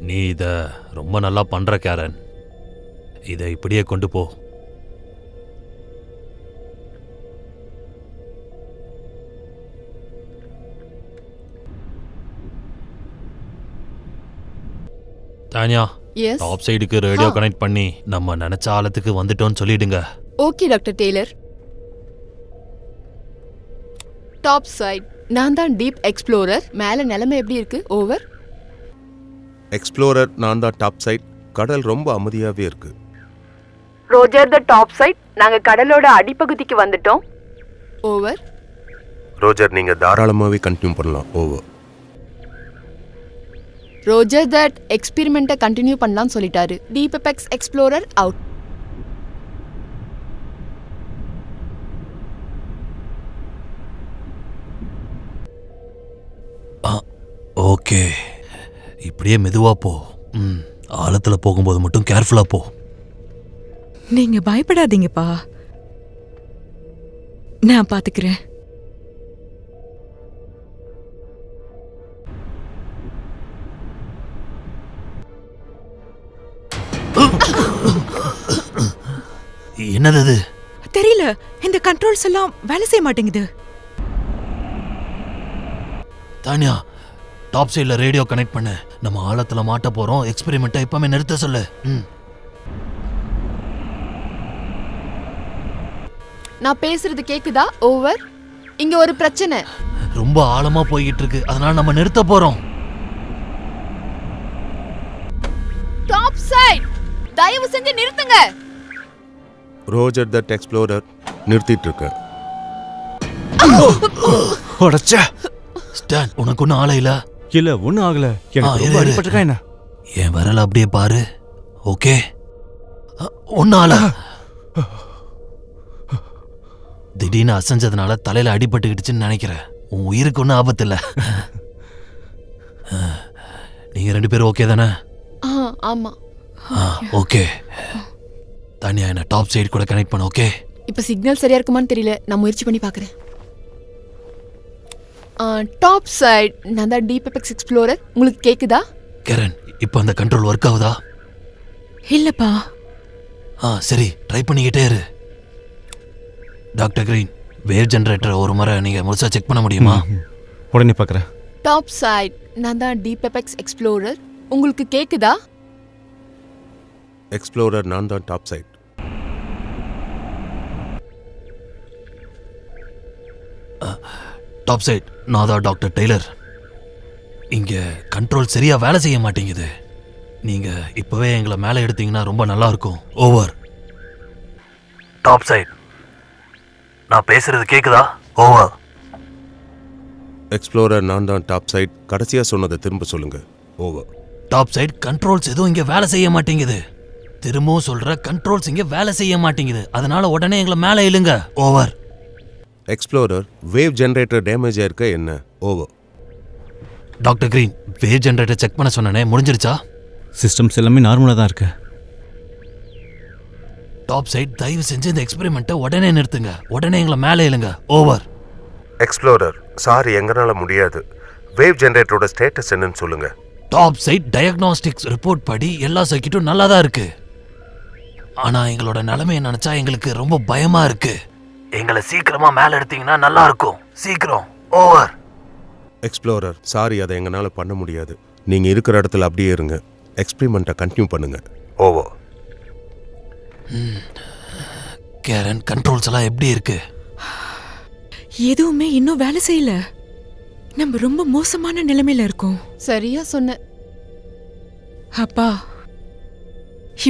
நீ இத ரொம்ப நல்லா பண்ற கேரன். இதை இப்படியே கொண்டு போ. தானியா, எஸ் டாப் சைடுக்கு ரேடியோ கனெக்ட் பண்ணி நம்ம நினைச்ச ஆழத்துக்கு வந்துட்டோம்னு சொல்லிடுங்க. Okay doctor Taylor. Top side, நான் தான் டீப் எக்ஸ்ப்ளோரர். மேல நிலைமை எப்படி இருக்கு? ஓவர். எக்ஸ்ப்ளோரர், நான் தான் டாப் சைட். கடல் ரொம்ப அமைதியாவே இருக்கு. ரோஜர் த டாப் சைட், நாங்க கடலோட அடிப்பகுதிக்கு வந்துட்டோம். ஓவர். ரோஜர், நீங்க தாராளமாவே கண்டினியூ பண்ணலாம். ஓவர். ரோஜர் தட் எக்ஸ்பெரிமெண்ட்டை கண்டினியூ பண்ணலாம்னு சொல்லிட்டாரு. Deep apex explorer out. Okay, இப்படியே மெதுவா போ. ஆழத்துல போகும்போது மட்டும் கேர்ஃபுல்லா போ. நீங்க பயப்படாதீங்கப்பா, நான் பாத்துக்கிறேன். என்னது அது? தெரியல, இந்த கண்ட்ரோல்ஸ் எல்லாம் வேலை செய்ய மாட்டேங்குது. தானியா, டாப் சைடுல ரேடியோ கனெக்ட் பண்ணு. நம்ம ஆழத்துல மாட்ட போறோம். எக்ஸ்பெரிமெண்ட்டை இப்பவே நிறுத்த சொல்லு. நான் பேசுறது கேக்குதா? ஓவர். இங்க ஒரு பிரச்சனை. ரொம்ப ஆழமா போய்கிட்டு இருக்கு, அதனால நம்ம நிறுத்த போறோம். டாப் சைட், தயவு செஞ்சு நிறுத்துங்க. ரோஜர் தட் எக்ஸ்ப்ளோரர், நிறுத்திட்டு இருக்கேன். ஸ்டான், உனக்கு ஒன்னும் ஆள இல்ல? இல்ல, ஒன்னும் ஆகல. எனக்கு ரொம்ப அடிபட்டிருக்கா என்ன? என் விரல் அப்படியே பாரு. ஓகே, ஒன்னும் ஆள. திடீர்னு அசைஞ்சதுனால தலையில அடிபட்டுக்கிடுச்சுன்னு நினைக்கிறேன். உன் உயிருக்கு ஒன்னும் ஆபத்து இல்ல. நீங்க 2 பேரும் ஓகே தானே? ஆமா. ஓகே. தானியா, என்ன டாப் சைடு கூட கனெக்ட் பண்ண. ஓகே. இப்ப சிக்னல் சரியா இருக்குமான்னு தெரியல, நான் முயற்சி பண்ணி பாக்குறேன். டாப் சைட், நான் தான் டீப் எபெக்ஸ் எக்ஸ்ப்ளோரர். உங்களுக்கு கேக்குதா? கேரன், இப்போ அந்த கண்ட்ரோல் ஒர்க் ஆகுதா? இல்லப்பா. சரி, ட்ரை பண்ணிக்கிட்டே இரு. டாக்டர் கிரீன், வேவ் ஜெனரேட்டர் ஒரு முறை நீங்க முழுசா செக் பண்ண முடியுமா? உடனே பார்க்கறேன். டாப் சைட், நான் தான் டீப் எபெக்ஸ் எக்ஸ்ப்ளோரர். உங்களுக்கு கேக்குதா? எக்ஸ்ப்ளோரர், நான் தான் டாப் சைட். டாப் சைட், நான் தான் டாக்டர் டெய்லர். இங்க கண்ட்ரோல் சரியா வேலை செய்ய மாட்டேங்குது. நீங்க இப்பவே எங்களை மேலே எடுத்தீங்கன்னா ரொம்ப நல்லா இருக்கும். ஓவர். டாப் சைட், நான் பேசுறது கேக்குதா? ஓவர். எக்ஸ்ப்ளோரர், நான் தான் டாப் சைட். கடைசியா சொன்னதை திரும்ப சொல்லுங்க. ஓவர். டாப் சைட், கண்ட்ரோல்ஸ் எதுவும் இங்க வேலை செய்ய மாட்டேங்குது. திரும்பவும் சொல்ற, கண்ட்ரோல்ஸ் இங்க வேலை செய்ய மாட்டேங்குது. அதனால உடனே எங்களை மேலே இழுங்க. Over. Explorer, wave generator damage ஆயிருக்க என்ன? Over. Doctor green, wave generator check பண்ண சொன்னனே, முடிஞ்சிருச்சா? சிஸ்டம்ஸ் எல்லாமே நார்மலா தான் இருக்கு. டாப் சைட், தயவு செஞ்சு இந்த எக்ஸ்பெரிமெண்ட்டை உடனே நிறுத்துங்க. உடனே எங்களை மேலே இழுங்க. ஓவர். எக்ஸ்ப்ளோரர், சாரி, எங்கனால முடியாது. வேவ் ஜெனரேட்டரோட ஸ்டேட்டஸ் என்னன்னு சொல்லுங்க. டாப் சைட், டயக்னாஸ்டிக்ஸ் ரிப்போர்ட் படி எல்லா சர்க்கிட்டும் நல்லா தான் இருக்கு. ஆனா எங்களோட நிலைமையை நினைச்சா எங்களுக்கு ரொம்ப பயமா இருக்கு. எங்களை சீக்கிரமா மேல எடுத்தீங்கன்னா நல்லா இருக்கும். சீக்கிரம். ஓவர். எக்ஸ்ப்ளோரர், சாரி, அதை எங்கனால பண்ண முடியாது. நீங்க இருக்கிற இடத்துல அப்படியே இருங்க. எக்ஸ்பெரிமெண்ட்டை கண்டினியூ பண்ணுங்க. ஓவர். கேரன், கண்ட்ரோல்ஸ் எல்லாம் எப்படி இருக்கு? எதுவுமே இன்னும் வேலை செய்யல. நம்ம ரொம்ப மோசமான நிலைமையில இருக்கோம். சரியா சொன்ன. அப்பா,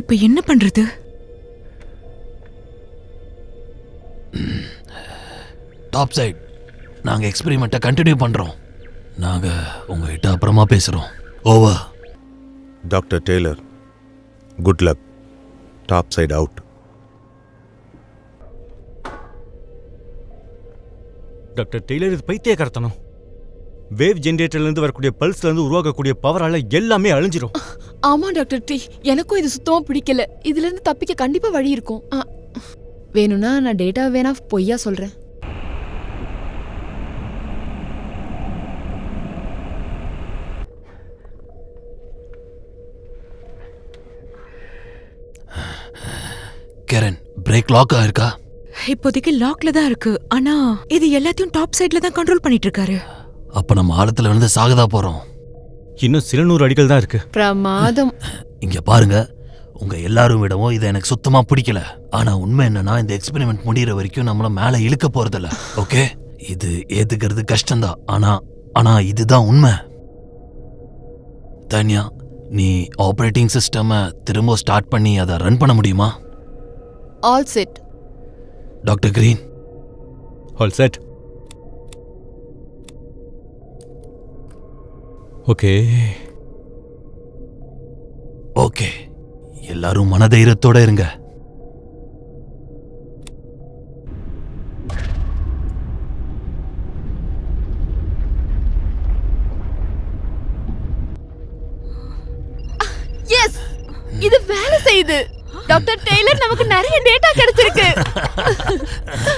இப்ப என்ன பண்றது? டாப் சைட், நாங்க எக்ஸ்பெரிமெண்ட்டை கண்டினியூ பண்றோம். நாங்க உங்ககிட்ட அப்புறமா பேசுறோம். Over. Doctor Taylor, good luck. Top side out. Doctor Taylor, இது பைத்தியக்காரத்தனம். வேவ் ஜெனரேட்டர்ல இருந்து வரக்கூடிய பல்ஸ்ல இருந்து உருவாக்கக்கூடிய பவரால எல்லாமே அழிஞ்சிரும். ஆமா டாக்டர் டி, எனக்கும் இது சுத்தமா பிடிக்கல. இதுல இருந்து தப்பிக்க கண்டிப்பா வழி இருக்கும். வேணும்னா நான் டேட்டா வேணா பொய்யா சொல்றேன். பிரேக் லாக் ஆயிருக்கா? இப்போதைக்கு லாக்ல தான் இருக்கு. ஆனா இது எல்லாத்தையும் டாப் சைடுல தான் கண்ட்ரோல் பண்ணிட்டு இருக்காரு. அப்ப நம்ம ஆழத்துல விழுந்து சாகதா போறோம். இன்னும் சில 100 அடிகள் தான் இருக்கு. பிரமாதம். இங்க பாருங்க, உங்க எல்லாரும் விடவும் இது எனக்கு சுத்தமா பிடிக்கல. ஆனா உண்மை என்னன்னா, இந்த எக்ஸ்பெரிமெண்ட் முடியற வரைக்கும் நம்மள மேல இழுக்க போறதில்ல. ஓகே, இது ஏத்துக்கிறது கஷ்டம்தான். ஆனா இதுதான் உண்மை. தன்யா, நீ ஆபரேட்டிங் சிஸ்டம் திரும்ப ஸ்டார்ட் பண்ணி அதை ரன் பண்ண முடியுமா? All set. Doctor green. All set. Okay okay, எல்லாரும் மனதைரியத்தோட இருங்க. எஸ், இது வேலை செய்யுது. டாக்டர் டெய்லர், நமக்கு நிறைய டேட்டா கிடைச்சிருக்கு.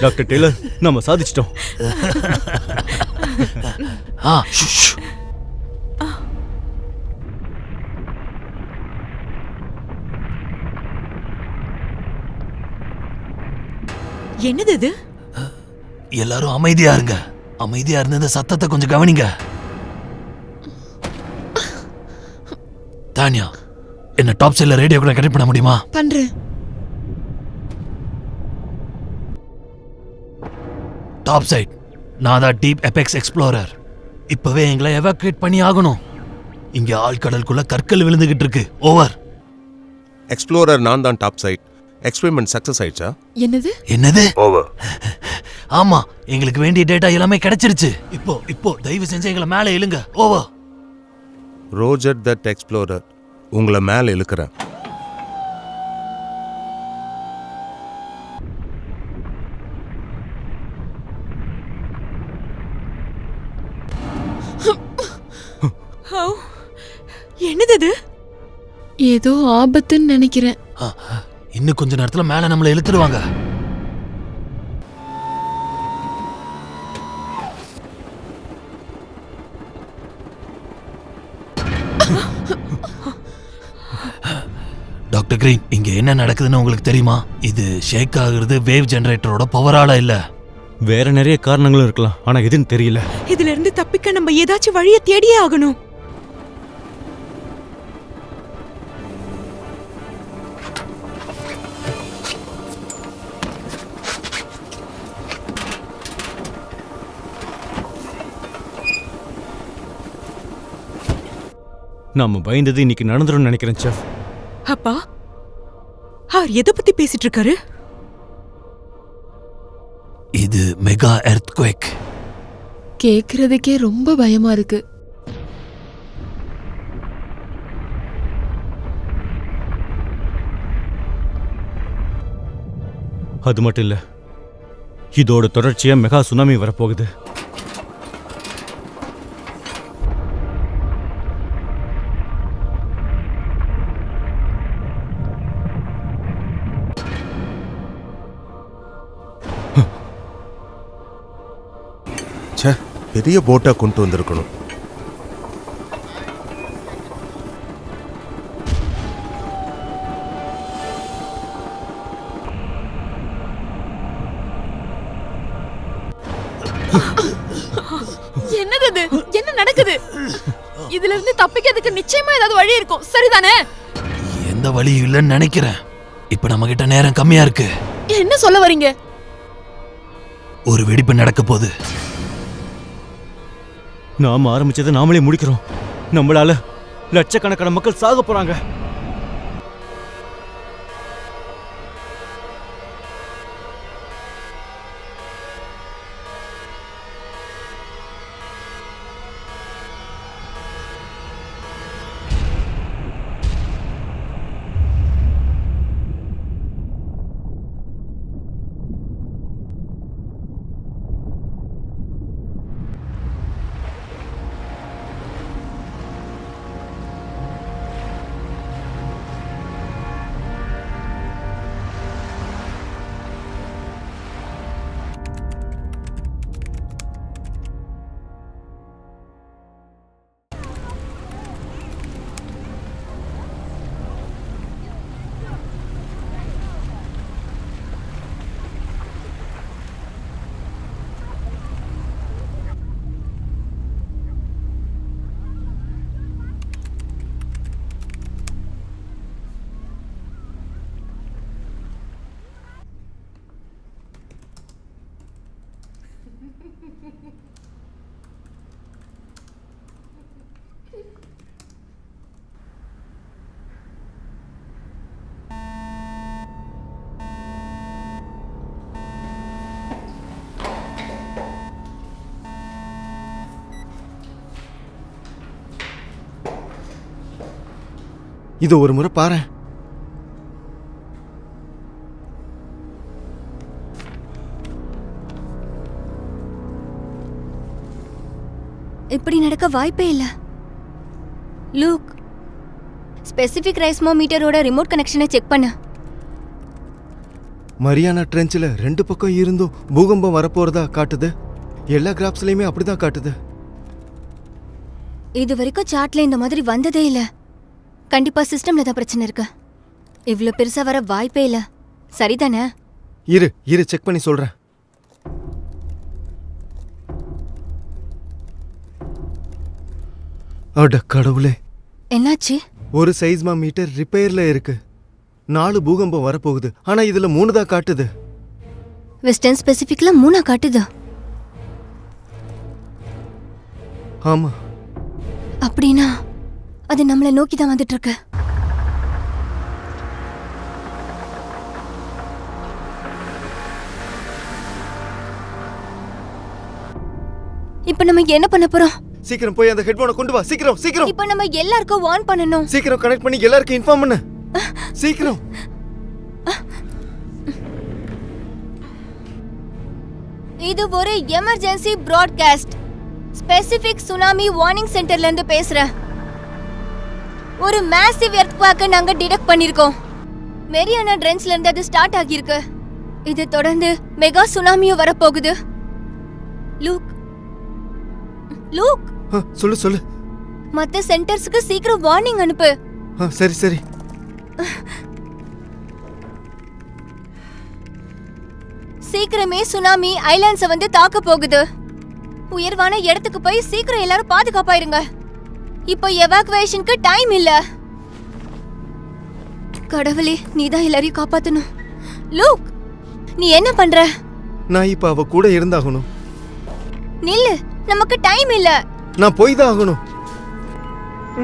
டாக்டர் டெய்லர், நம்ம சாதிச்சிட்டோம். ஷ். என்னது இது? எல்லாரும் அமைதியா இருங்க. அமைதியா இருந்து இந்த சத்தத்தை கொஞ்சம் கவனிங்க. தானியா, என்ன டாப் சைட்ல ரேடியோ கூட கனெக்ட் பண்ண முடியுமா? பண்றேன். டாப் சைட், நான் தான் டீப் எபெக்ஸ் எக்ஸ்ப்ளோரர். இப்பவே எங்களை எவாக்குவேட் பண்ணி ஆகணும். இங்க ஆழ்கடலுக்குள்ள கற்கள் விழுந்துகிட்டு இருக்கு. ஓவர். எக்ஸ்ப்ளோரர், நான் தான் டாப் சைட். எக்ஸ்பெரிமெண்ட் சக்சஸ் ஆயிடுச்சா? என்னது? என்னது? ஓவர். ஆமா, எங்களுக்கு வேண்டிய டேட்டா எல்லாமே கிடைச்சிருச்சு. இப்போ தயவு செஞ்சு எங்களை மேலே இழுங்க. ஓவர். ரோஜர் தட் எக்ஸ்ப்ளோரர், உங்களை மேலே இழுக்கிறேன். என்னது இது? ஏதோ ஆபத்துன்னு நினைக்கிறேன். இன்னும் கொஞ்ச நேரத்துல மேல நம்மளை இழுத்துடுவாங்க. டாக்டர் கிரீன், இங்க என்ன நடக்குதுன்னு உங்களுக்கு தெரியுமா? இது ஷேக் ஆகுறது வேவ் ஜெனரேட்டரோட பவரால இல்ல. வேற நிறைய காரணங்களும் இருக்கலாம், ஆனா எதுன்னு தெரியல. இதுல இருந்து தப்பிக்க நம்ம ஏதாச்சும் வழிய தேடியே ஆகணும். நாம பயந்தது இன்னைக்கு நடந்துரும் நினைக்கிறேன் செஃப். அப்பா, அவர் எதை பத்தி பேசிட்டு இருக்காரு? இது மெகா எர்த்குவேக். கேக்குறதுக்கே ரொம்ப பயமா இருக்கு. அது மட்டும் இல்ல, இதோட தொடர்ச்சியா மெகா சுனாமி வரப்போகுது. ச்சே, பெரிய போட்டா கொண்டு வந்திருக்கணும். என்னது இது? என்ன நடக்குது? இதுல இருந்து தப்பிக்கிறதுக்கு நிச்சயமா ஏதாவது வழி இருக்கும், சரிதானே? எந்த வழியும் இல்லைன்னு நினைக்கிறேன். இப்ப நம்ம கிட்ட நேரம் கம்மியா இருக்கு. என்ன சொல்ல வரீங்க? ஒரு வெடிப்பு நடக்க போகுது. நாம ஆரம்பிச்சதை நாமளே முடிக்கிறோம். நம்மளால லட்சக்கணக்கான மக்கள் சாக போறாங்க. இது ஒரு முறை பாரேன். இப்படி நடக்க வாய்ப்பே இல்ல. லூக், ஸ்பெசிபிக் ரைஸ்மோமீட்டரோட ரிமோட் கனெக்ஷனை செக் பண்ணு. மரியானா ட்ரெஞ்சில் 2 பக்கம் இருந்தும் பூகம்பம் வரப்போறதா காட்டுது. எல்லா கிராப்ஸ்லயுமே அப்படிதான் காட்டுது. இது வரைக்கும் சார்ட்ல இந்த மாதிரி வந்ததே இல்ல. கண்டிப்பா சிஸ்டம்ல தான் பிரச்சனை இருக்கு. இவ்ளோ பெருசா வர வாய்ப்பே இல்ல. சரிதானே? இரு செக் பண்ணி சொல்றேன். அட கடவுளே, என்னாச்சு? ஒரு சைஸ்மோமீட்டர் ரிப்பேர்ல இருக்கு. 4 பூகம்பம் வரப்போகுது. ஆனா இதுல 3 தான் காட்டுது. வெஸ்டர்ன் ஸ்பெசிபிக்ல 3 காட்டுது. ஆமா. அப்படின்னா அது நம்மளை நோக்கி தான் வந்துட்டு இருக்கு. இப்ப நம்ம என்ன பண்ண போறோம்? சீக்கிரம் போய் அந்த ஹெட்போனை கொண்டு வா. சீக்கிரம். இப்ப நம்ம எல்லாருக்கும் வார்ன் பண்ணனும். சீக்கிரம் கனெக்ட் பண்ணி எல்லாருக்கும் இன்ஃபார்ம் பண்ணு. சீக்கிரம். இது ஒரு emergency broadcast. Specific tsunami warning சென்டர்ல இருந்து பேசுறேன். ஒரு மேசிவ் எர்த்குவேக்க நாங்க டிடெக்ட் பண்ணிருக்கோம். மெரியானா ட்ரெஞ்ச்ல இருந்து அது ஸ்டார்ட் ஆகியிருக்கு. இது தொடர்ந்து மெகா சுனாமியும் வரப்போகுது. லூக், சொல்லு. மத்த சென்டர்ஸ்க்கு சீக்கிரம் வார்னிங் அனுப்பு. சரி. சீக்கிரமே சுனாமி ஐலாண்ட்ஸ வந்து தாக்க போகுது. உயர்வான இடத்துக்கு போய் சீக்கிரம் எல்லாரும் பாதுகாப்பா இருங்க. இப்போ எவாக்குவேஷனுக்கு டைம் இல்ல. கடவுளே, நீதான் எல்லாரையும் காப்பாத்தணும். லூக், நீ என்ன பண்ற? நான் இப்ப அவ கூட இருந்தாகணும். நில்லு, நமக்கு டைம் இல்ல. நான் போய் தான் ஆகணும்.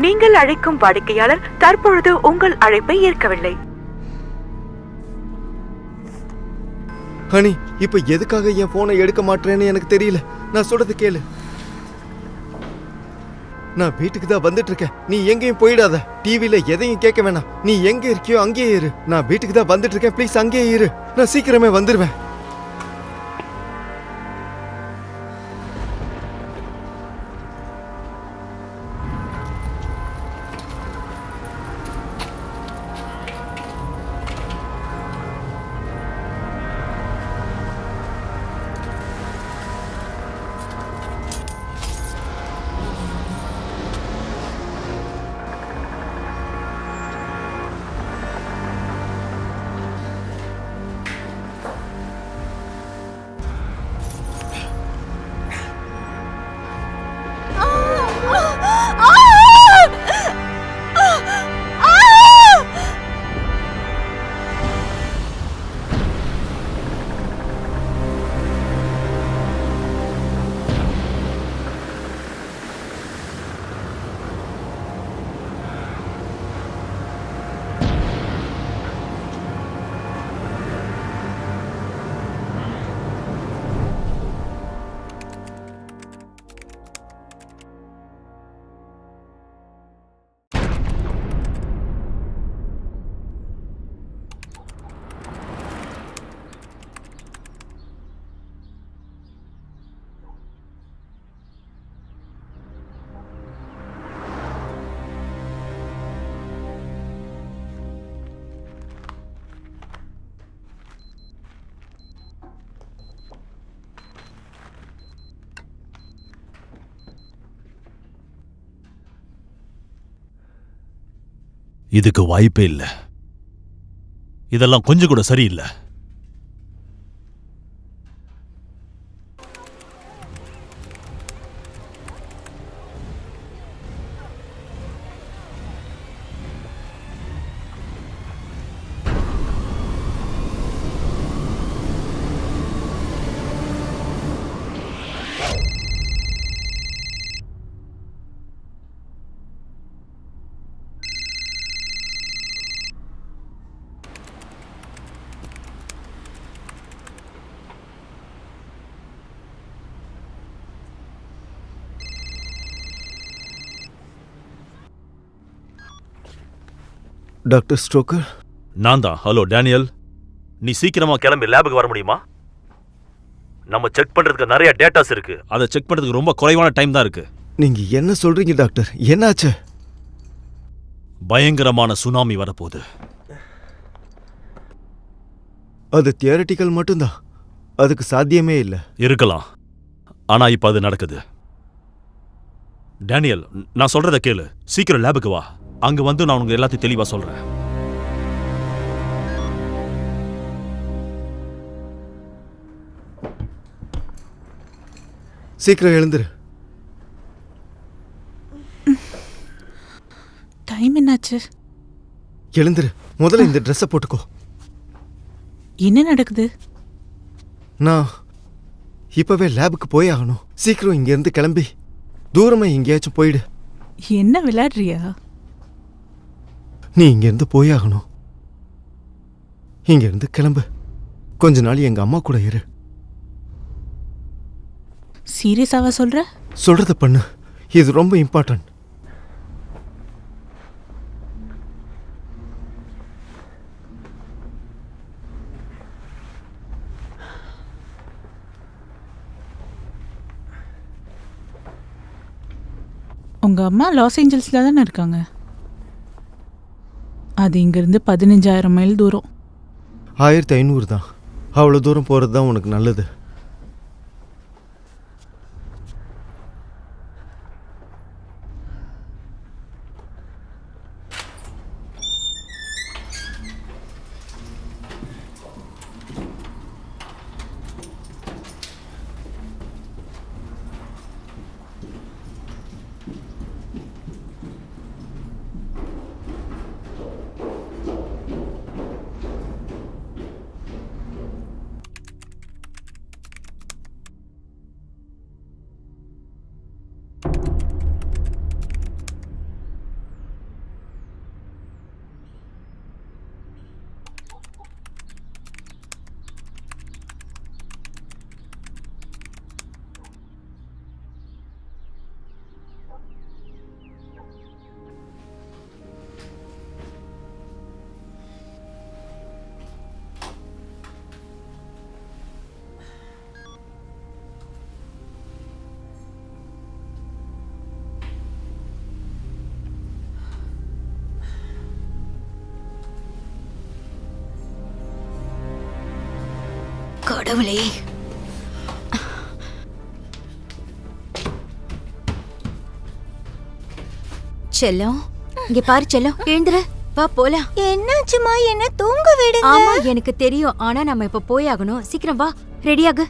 நீங்கள் அழைக்கும் வாடிக்கையாளர் தற்பொழுது உங்கள் அழைப்பை ஏற்கவில்லை. ஹனி, இப்ப எதுக்காக என் போனை எடுக்க மாட்டேன்னு எனக்கு தெரியல. நான் சொல்றது கேளு. நான் வீட்டுக்கு தான் வந்துட்டு இருக்கேன். நீ எங்கேயும் போயிடாத. டிவில எதையும் கேட்க வேணாம். நீ எங்க இருக்கியோ அங்கேயே இரு. நான் வீட்டுக்கு தான் வந்துட்டு இருக்கேன். ப்ளீஸ் அங்கேயே இரு. நான் சீக்கிரமே வந்துருவேன். இதுக்கு வாய்ப்பே இல்லை. இதெல்லாம் கொஞ்சம் கூட சரியில்லை. டாக்டர் ஸ்ட்ரோக்கர். நான் தான். ஹலோ டேனியல், நீ சீக்கிரமா கிளம்பி லேபுக்கு வர முடியுமா? நம்ம செக் பண்றதுக்கு நிறைய டேட்டாஸ் இருக்கு. அதை செக் பண்றதுக்கு ரொம்ப குறைவான டைம் தான் இருக்கு. நீங்க என்ன சொல்றீங்க டாக்டர்? என்னாச்சு? பயங்கரமான சுனாமி வரப்போகுது. அது தியரட்டிக்கல் மட்டும்தான், அதுக்கு சாத்தியமே இல்லை. இருக்கலாம், ஆனா இப்ப அது நடக்குது. டேனியல், நான் சொல்றத கேளு. சீக்கிரம் லேபுக்கு வா. அங்க வந்து நான் உனக்கு எல்லாத்தையும் தெளிவா சொல்றேன். சீக்கிரம் எழுந்துரு. டைம் என்னாச்சு? எழுந்துரு. முதல்ல இந்த ட்ரெஸ்ஸை போட்டுக்கோ. என்ன நடக்குது? நான் இப்பவே லேபுக்கு போய் ஆகணும். சீக்கிரம் இங்கேருந்து கிளம்பி தூரமா எங்கேயாச்சும் போயிடு. என்ன விளையாடுறியா? நீ இங்கேருந்து போய் ஆகணும். இங்கேருந்து கிளம்பு. கொஞ்ச நாள் எங்க அம்மா கூட இரு. சீரியஸாவா சொல்ற? சொல்றத பண்ணு, இது ரொம்ப இம்பார்ட்டன்ட். உங்க அம்மா லாஸ் ஏஞ்சல்ஸ்ல தானே இருக்காங்க. அது இங்கிருந்து 15,000 மைல் தூரம். 1500 தான். அவ்வளோ தூரம் போகிறது தான் உனக்கு நல்லது. கடவுளே, செல்லம், இங்க பாரு செல்லம், எழுந்துரு, வா போலாம். என்னாச்சுமா? என்ன தூங்க விடுங்க. ஆமா எனக்கு தெரியும், ஆனா நம்ம இப்ப போய் ஆகணும். சீக்கிரம் வா, ரெடியாகு.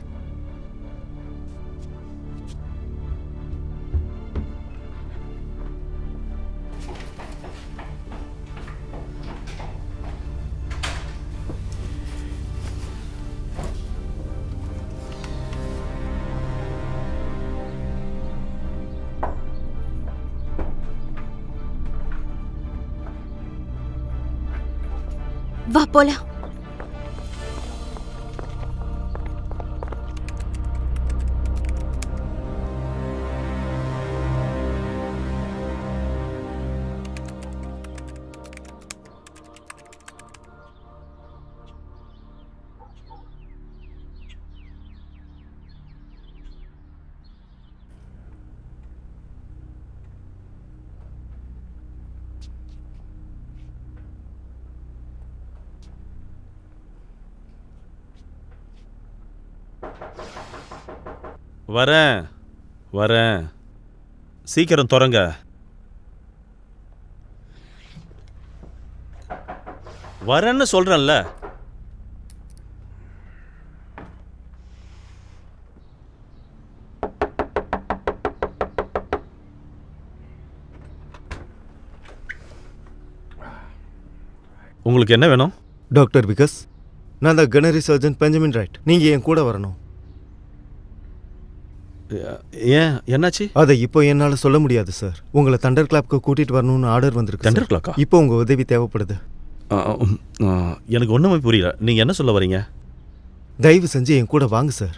வா போலாம். வரேன் வரேன், சீக்கிரம் தொடங்க. வரேன்னு சொல்றேன்ல. உங்களுக்கு என்ன வேணும்? டாக்டர் விகாஸ், நான் தான் கனரி சர்ஜன் பெஞ்சமின் ரைட். நீங்கள் என் கூட வரணும். ஏன், என்னாச்சு? அதை இப்போ என்னால் சொல்ல முடியாது சார். உங்களை தண்டர் கிளாப்க்கு கூட்டிகிட்டு வரணும்னு ஆர்டர் வந்திருக்கு. தண்டர் கிளாக்கா? இப்போ உங்கள் உதவி தேவைப்படுது. எனக்கு ஒன்றுமே புரியல. நீங்கள் என்ன சொல்ல வரீங்க? தயவு செஞ்சு என் கூட வாங்க சார்.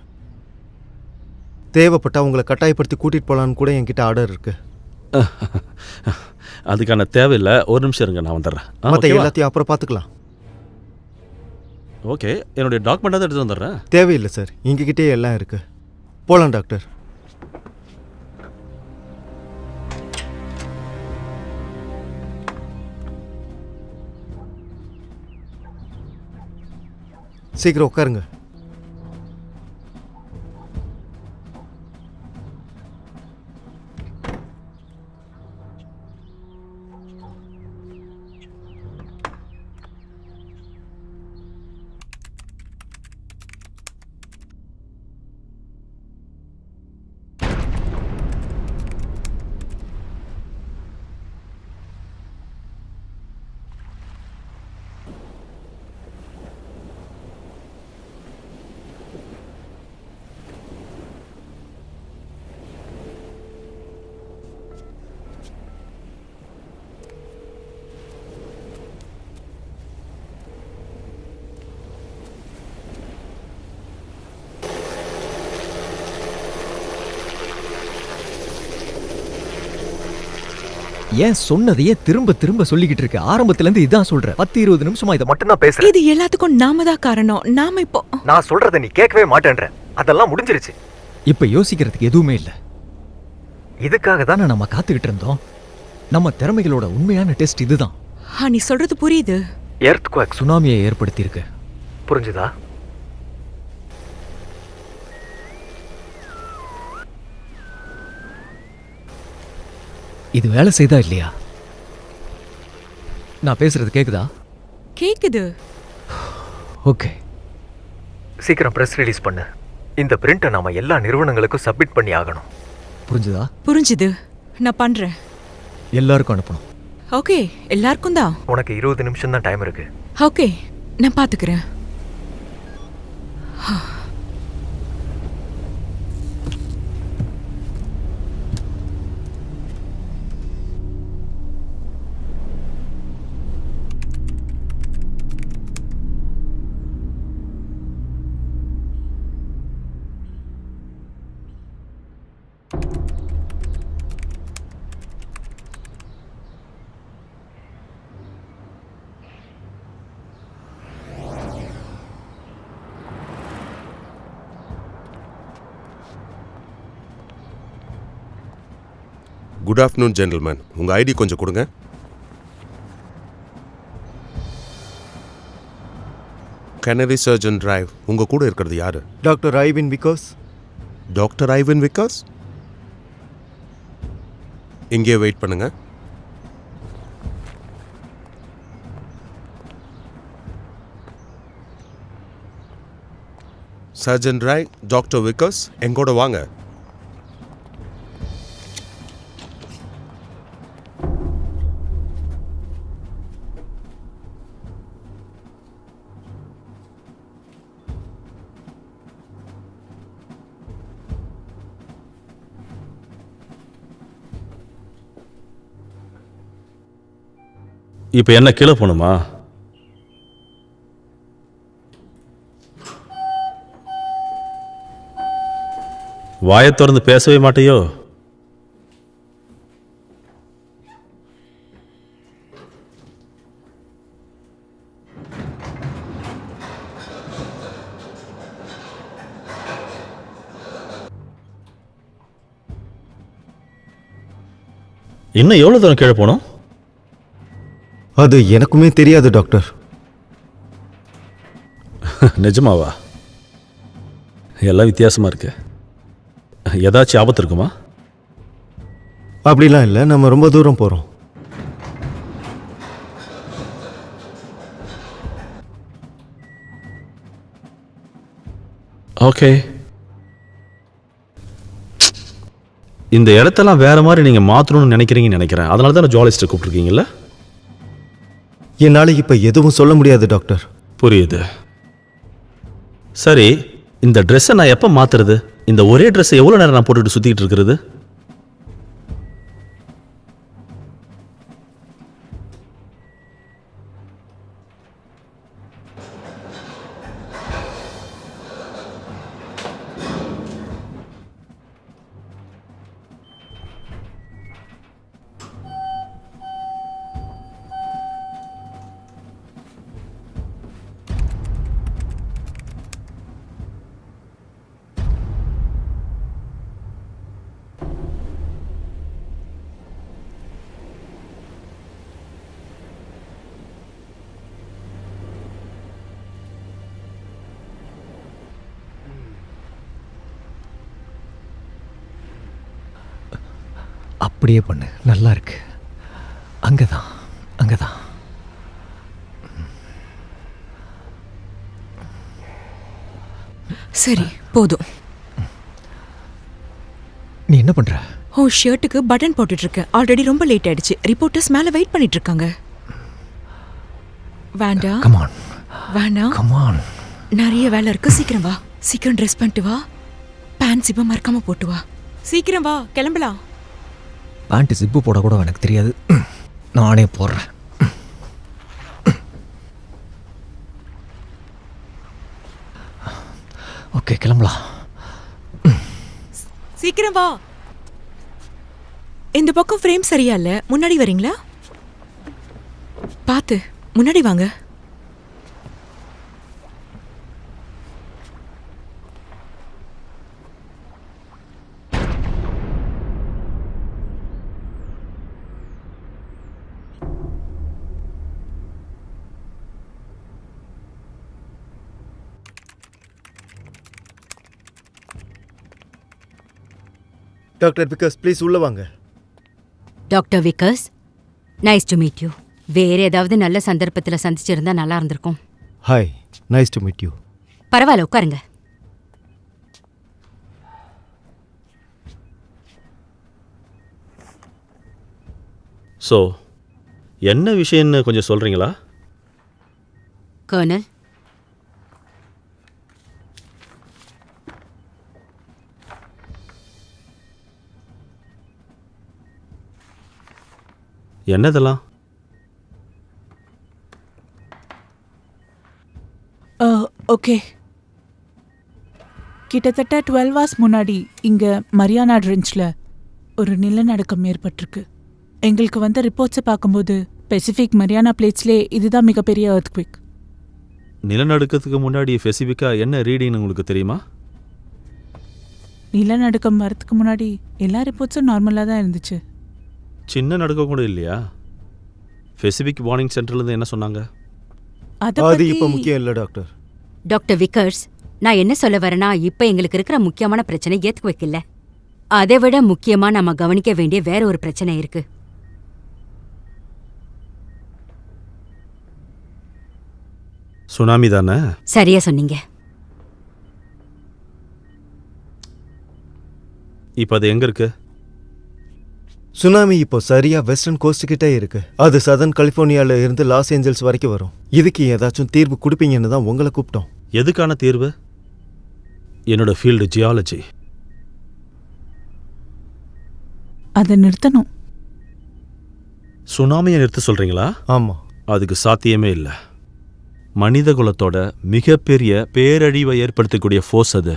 தேவைப்பட்டா உங்களை கட்டாயப்படுத்தி கூட்டிகிட்டு போகலான்னு கூட என்கிட்ட ஆர்டர் இருக்கு. அதுக்கான தேவையில்லை, ஒரு நிமிஷம் இருங்க, நான் வந்துடுறேன். மற்ற எல்லாத்தையும் அப்புறம் பார்த்துக்கலாம். ஓகே, என்னுடைய டாக்குமெண்ட்டாக எடுத்து வந்துடுறேன். தேவையில்லை சார், எங்ககிட்டே எல்லாம் இருக்கு. போலாம் டாக்டர். சீக்கிரம் உட்காருங்க. ஏன் சொன்னதையே திரும்ப திரும்ப சொல்லிக்கிட்டு இருக்க? ஆரம்பத்துல இருந்து இதான் சொல்ற. 10-20 நிமிஷமா இதை மட்டும் தான் பேசுறேன். இது எல்லாத்துக்கும் நாம தான் காரணம். நாம இப்போ நான் சொல்றதை நீ கேட்கவே மாட்டேன்ற. அதெல்லாம் முடிஞ்சிருச்சு. இப்ப யோசிக்கிறதுக்கு எதுவுமே இல்ல. இதுக்காக தானே நம்ம காத்துக்கிட்டு இருந்தோம். நம்ம திறமைகளோட உண்மையான டெஸ்ட் இதுதான். நீ சொல்றது புரியுது. எர்த்குவேக் சுனாமியை ஏற்படுத்தி இருக்கு. புரிஞ்சுதா? இது வேலை செய்தா இல்லையா? நான் பேசுறது கேக்குதா? கேக்குது. ஓகே, சீக்கிரம் பிரஸ் ரிலீஸ் பண்ணு. இந்த பிரிண்ட்டை நாம எல்லா நிறுவனங்களுக்கும் சப்மிட் பண்ணி ஆகணும். புரிஞ்சுதா? புரிஞ்சுது, நான் பண்றேன். எல்லாருக்கும் அனுப்பணும். ஓகே, எல்லாருக்கும் தான். உனக்கு 20 நிமிஷம் தான் டைம் இருக்கு. ஓகே, நான் பாத்துக்கிறேன். Good afternoon gentlemen. உங்கள் ஐடி கொஞ்சம் கொடுங்க. கெனரி சர்ஜன் டிரைவ். உங்கள் கூட இருக்கிறது யாரு? Doctor Ivin Vikas. Doctor Ivin Vikas? இங்கே வெயிட் பண்ணுங்க. சர்ஜன் டிரைவ், டாக்டர் விகாஸ் எங்கூட வாங்க. இப்போ என்ன கீழே போகணுமா? வாயை திறந்து பேசவே மாட்டேயோ? இன்னும் எவ்வளோ தூரம் கீழே போகணும்? அது எனக்குமே தெரியாது டாக்டர். நிஜமாவா? எல்லாம் வித்தியாசமாக இருக்கு. ஏதாச்சும் ஆபத்து இருக்குமா? அப்படிலாம் இல்லை, நம்ம ரொம்ப தூரம் போகிறோம். ஓகே, இந்த இடத்தெல்லாம் வேற மாதிரி நீங்கள் மாற்றணும்னு நினைக்கிறீங்கன்னு நினைக்கிறேன். அதனால தான் ஜுவாலிஸ்ட்டை கூப்பிட்ருக்கீங்கல்ல? என்னால் இப்போ எதுவும் சொல்ல முடியாது டாக்டர். புரியுது. சரி, இந்த ட்ரெஸ்ஸை நான் எப்போ மாற்றுறது? இந்த ஒரே ட்ரெஸ்ஸை எவ்வளோ நேரம் நான் போட்டுட்டு சுற்றிக்கிட்டு இருக்கிறது? அப்படியே பண்ணு, நல்லா இருக்கு. அங்கதான் அங்கதான். சரி போதும். நீ என்ன பண்ற? ஓ, ஷர்ட்டுக்கு பட்டன் போட்டுட்டு இருக்கேன். ஆல்ரெடி ரொம்ப லேட் ஆயிடுச்சு. ரிப்போர்ட்டர்ஸ் மேல வெயிட் பண்ணிட்டு இருக்காங்க. வேண்டாம் கமான் வேண்டாம், கமான். நிறைய வேலை இருக்கு. சீக்கிரம் வா, சீக்கிரம் ட்ரெஸ் பண்ணிட்டு வா. பேண்ட் சிப்ப மறக்காம போட்டு வா. சீக்கிரம் வா, கிளம்பலாம். பேண்ட் ஜிப்பு போட கூட எனக்கு தெரியாது, நானே போடுறேன். ஓகே, கிளம்பலாம். சீக்கிரம் வா. இந்த பக்கம் ஃப்ரேம் சரியா இல்ல, முன்னாடி வரீங்களா? பாத்து முன்னாடி வாங்க. டாக்டர் விகாஸ் ப்ளீஸ் உள்ள வாங்க. Doctor Vikas, nice to meet you. வேற ஏதாவது நல்ல சந்தர்ப்பத்தில் சந்திச்சிருந்தா நல்லா இருந்திருக்கும். Hi, nice to meet you. பரவாயில்ல, உட்காருங்க. ஸோ என்ன விஷயம்னு கொஞ்சம் சொல்கிறீங்களா? கர்னல், என்னதெல்லாம்? ஓகே, கிட்டத்தட்ட 12 hours முன்னாடி இங்க மரியானா ட்ரென்ச்ல ஒரு நிலநடுக்கம் ஏற்பட்டிருக்கு. எங்களுக்கு வந்த ரிப்போர்ட்ஸை பார்க்கும்போது பெசிபிக் மரியானா பிளேட்ஸ்லே இதுதான் மிகப்பெரிய எர்த்குவிக். நிலநடுக்கத்துக்கு முன்னாடி ஸ்பெசிஃபிக்காக என்ன ரீடிங்னு உங்களுக்கு தெரியுமா? நிலநடுக்கம் வரதுக்கு முன்னாடி எல்லா ரிப்போர்ட்ஸும் நார்மலாக தான் இருந்துச்சு. சின்ன நடுக்கம் கூட இல்லையா? ஸ்பெசிஃபிக் வார்னிங் சென்டர்லேருந்து என்ன சொன்னாங்க? அது இப்போ முக்கியம் இல்லை டாக்டர். டாக்டர் விக்கர்ஸ், நான் என்ன சொல்ல வரேன்னா, இப்போ எங்களுக்கு இருக்கிற முக்கியமான பிரச்சனை எர்த்குவிக் இல்ல. அதை விட முக்கியமா நம்ம கவனிக்க வேண்டிய வேற ஒரு பிரச்சனை இருக்கு. சுனாமி தானே? சரியா சொன்னீங்க. இப்போ அது எங்கே இருக்கு? சுனாமி இப்போ சரியா வெஸ்டர்ன் கோஸ்ட் கிட்டே இருக்கு. அது சதர்ன் கலிஃபோர்னியால இருந்து லாஸ் ஏஞ்சல்ஸ் வரைக்கும் வரும். இதுக்கு ஏதாச்சும் தீர்வு கொடுப்பீங்கன்னு தான் உங்களை கூப்பிட்டோம். எதுக்கான தீர்வு? என்னோட ஃபீல்டு ஜியாலஜி. அதை நிறுத்தணும். சுனாமியை நிறுத்த சொல்கிறீங்களா? ஆமாம். அதுக்கு சாத்தியமே இல்லை. மனித குலத்தோட மிகப்பெரிய பேரழிவை ஏற்படுத்தக்கூடிய ஃபோர்ஸ் அது.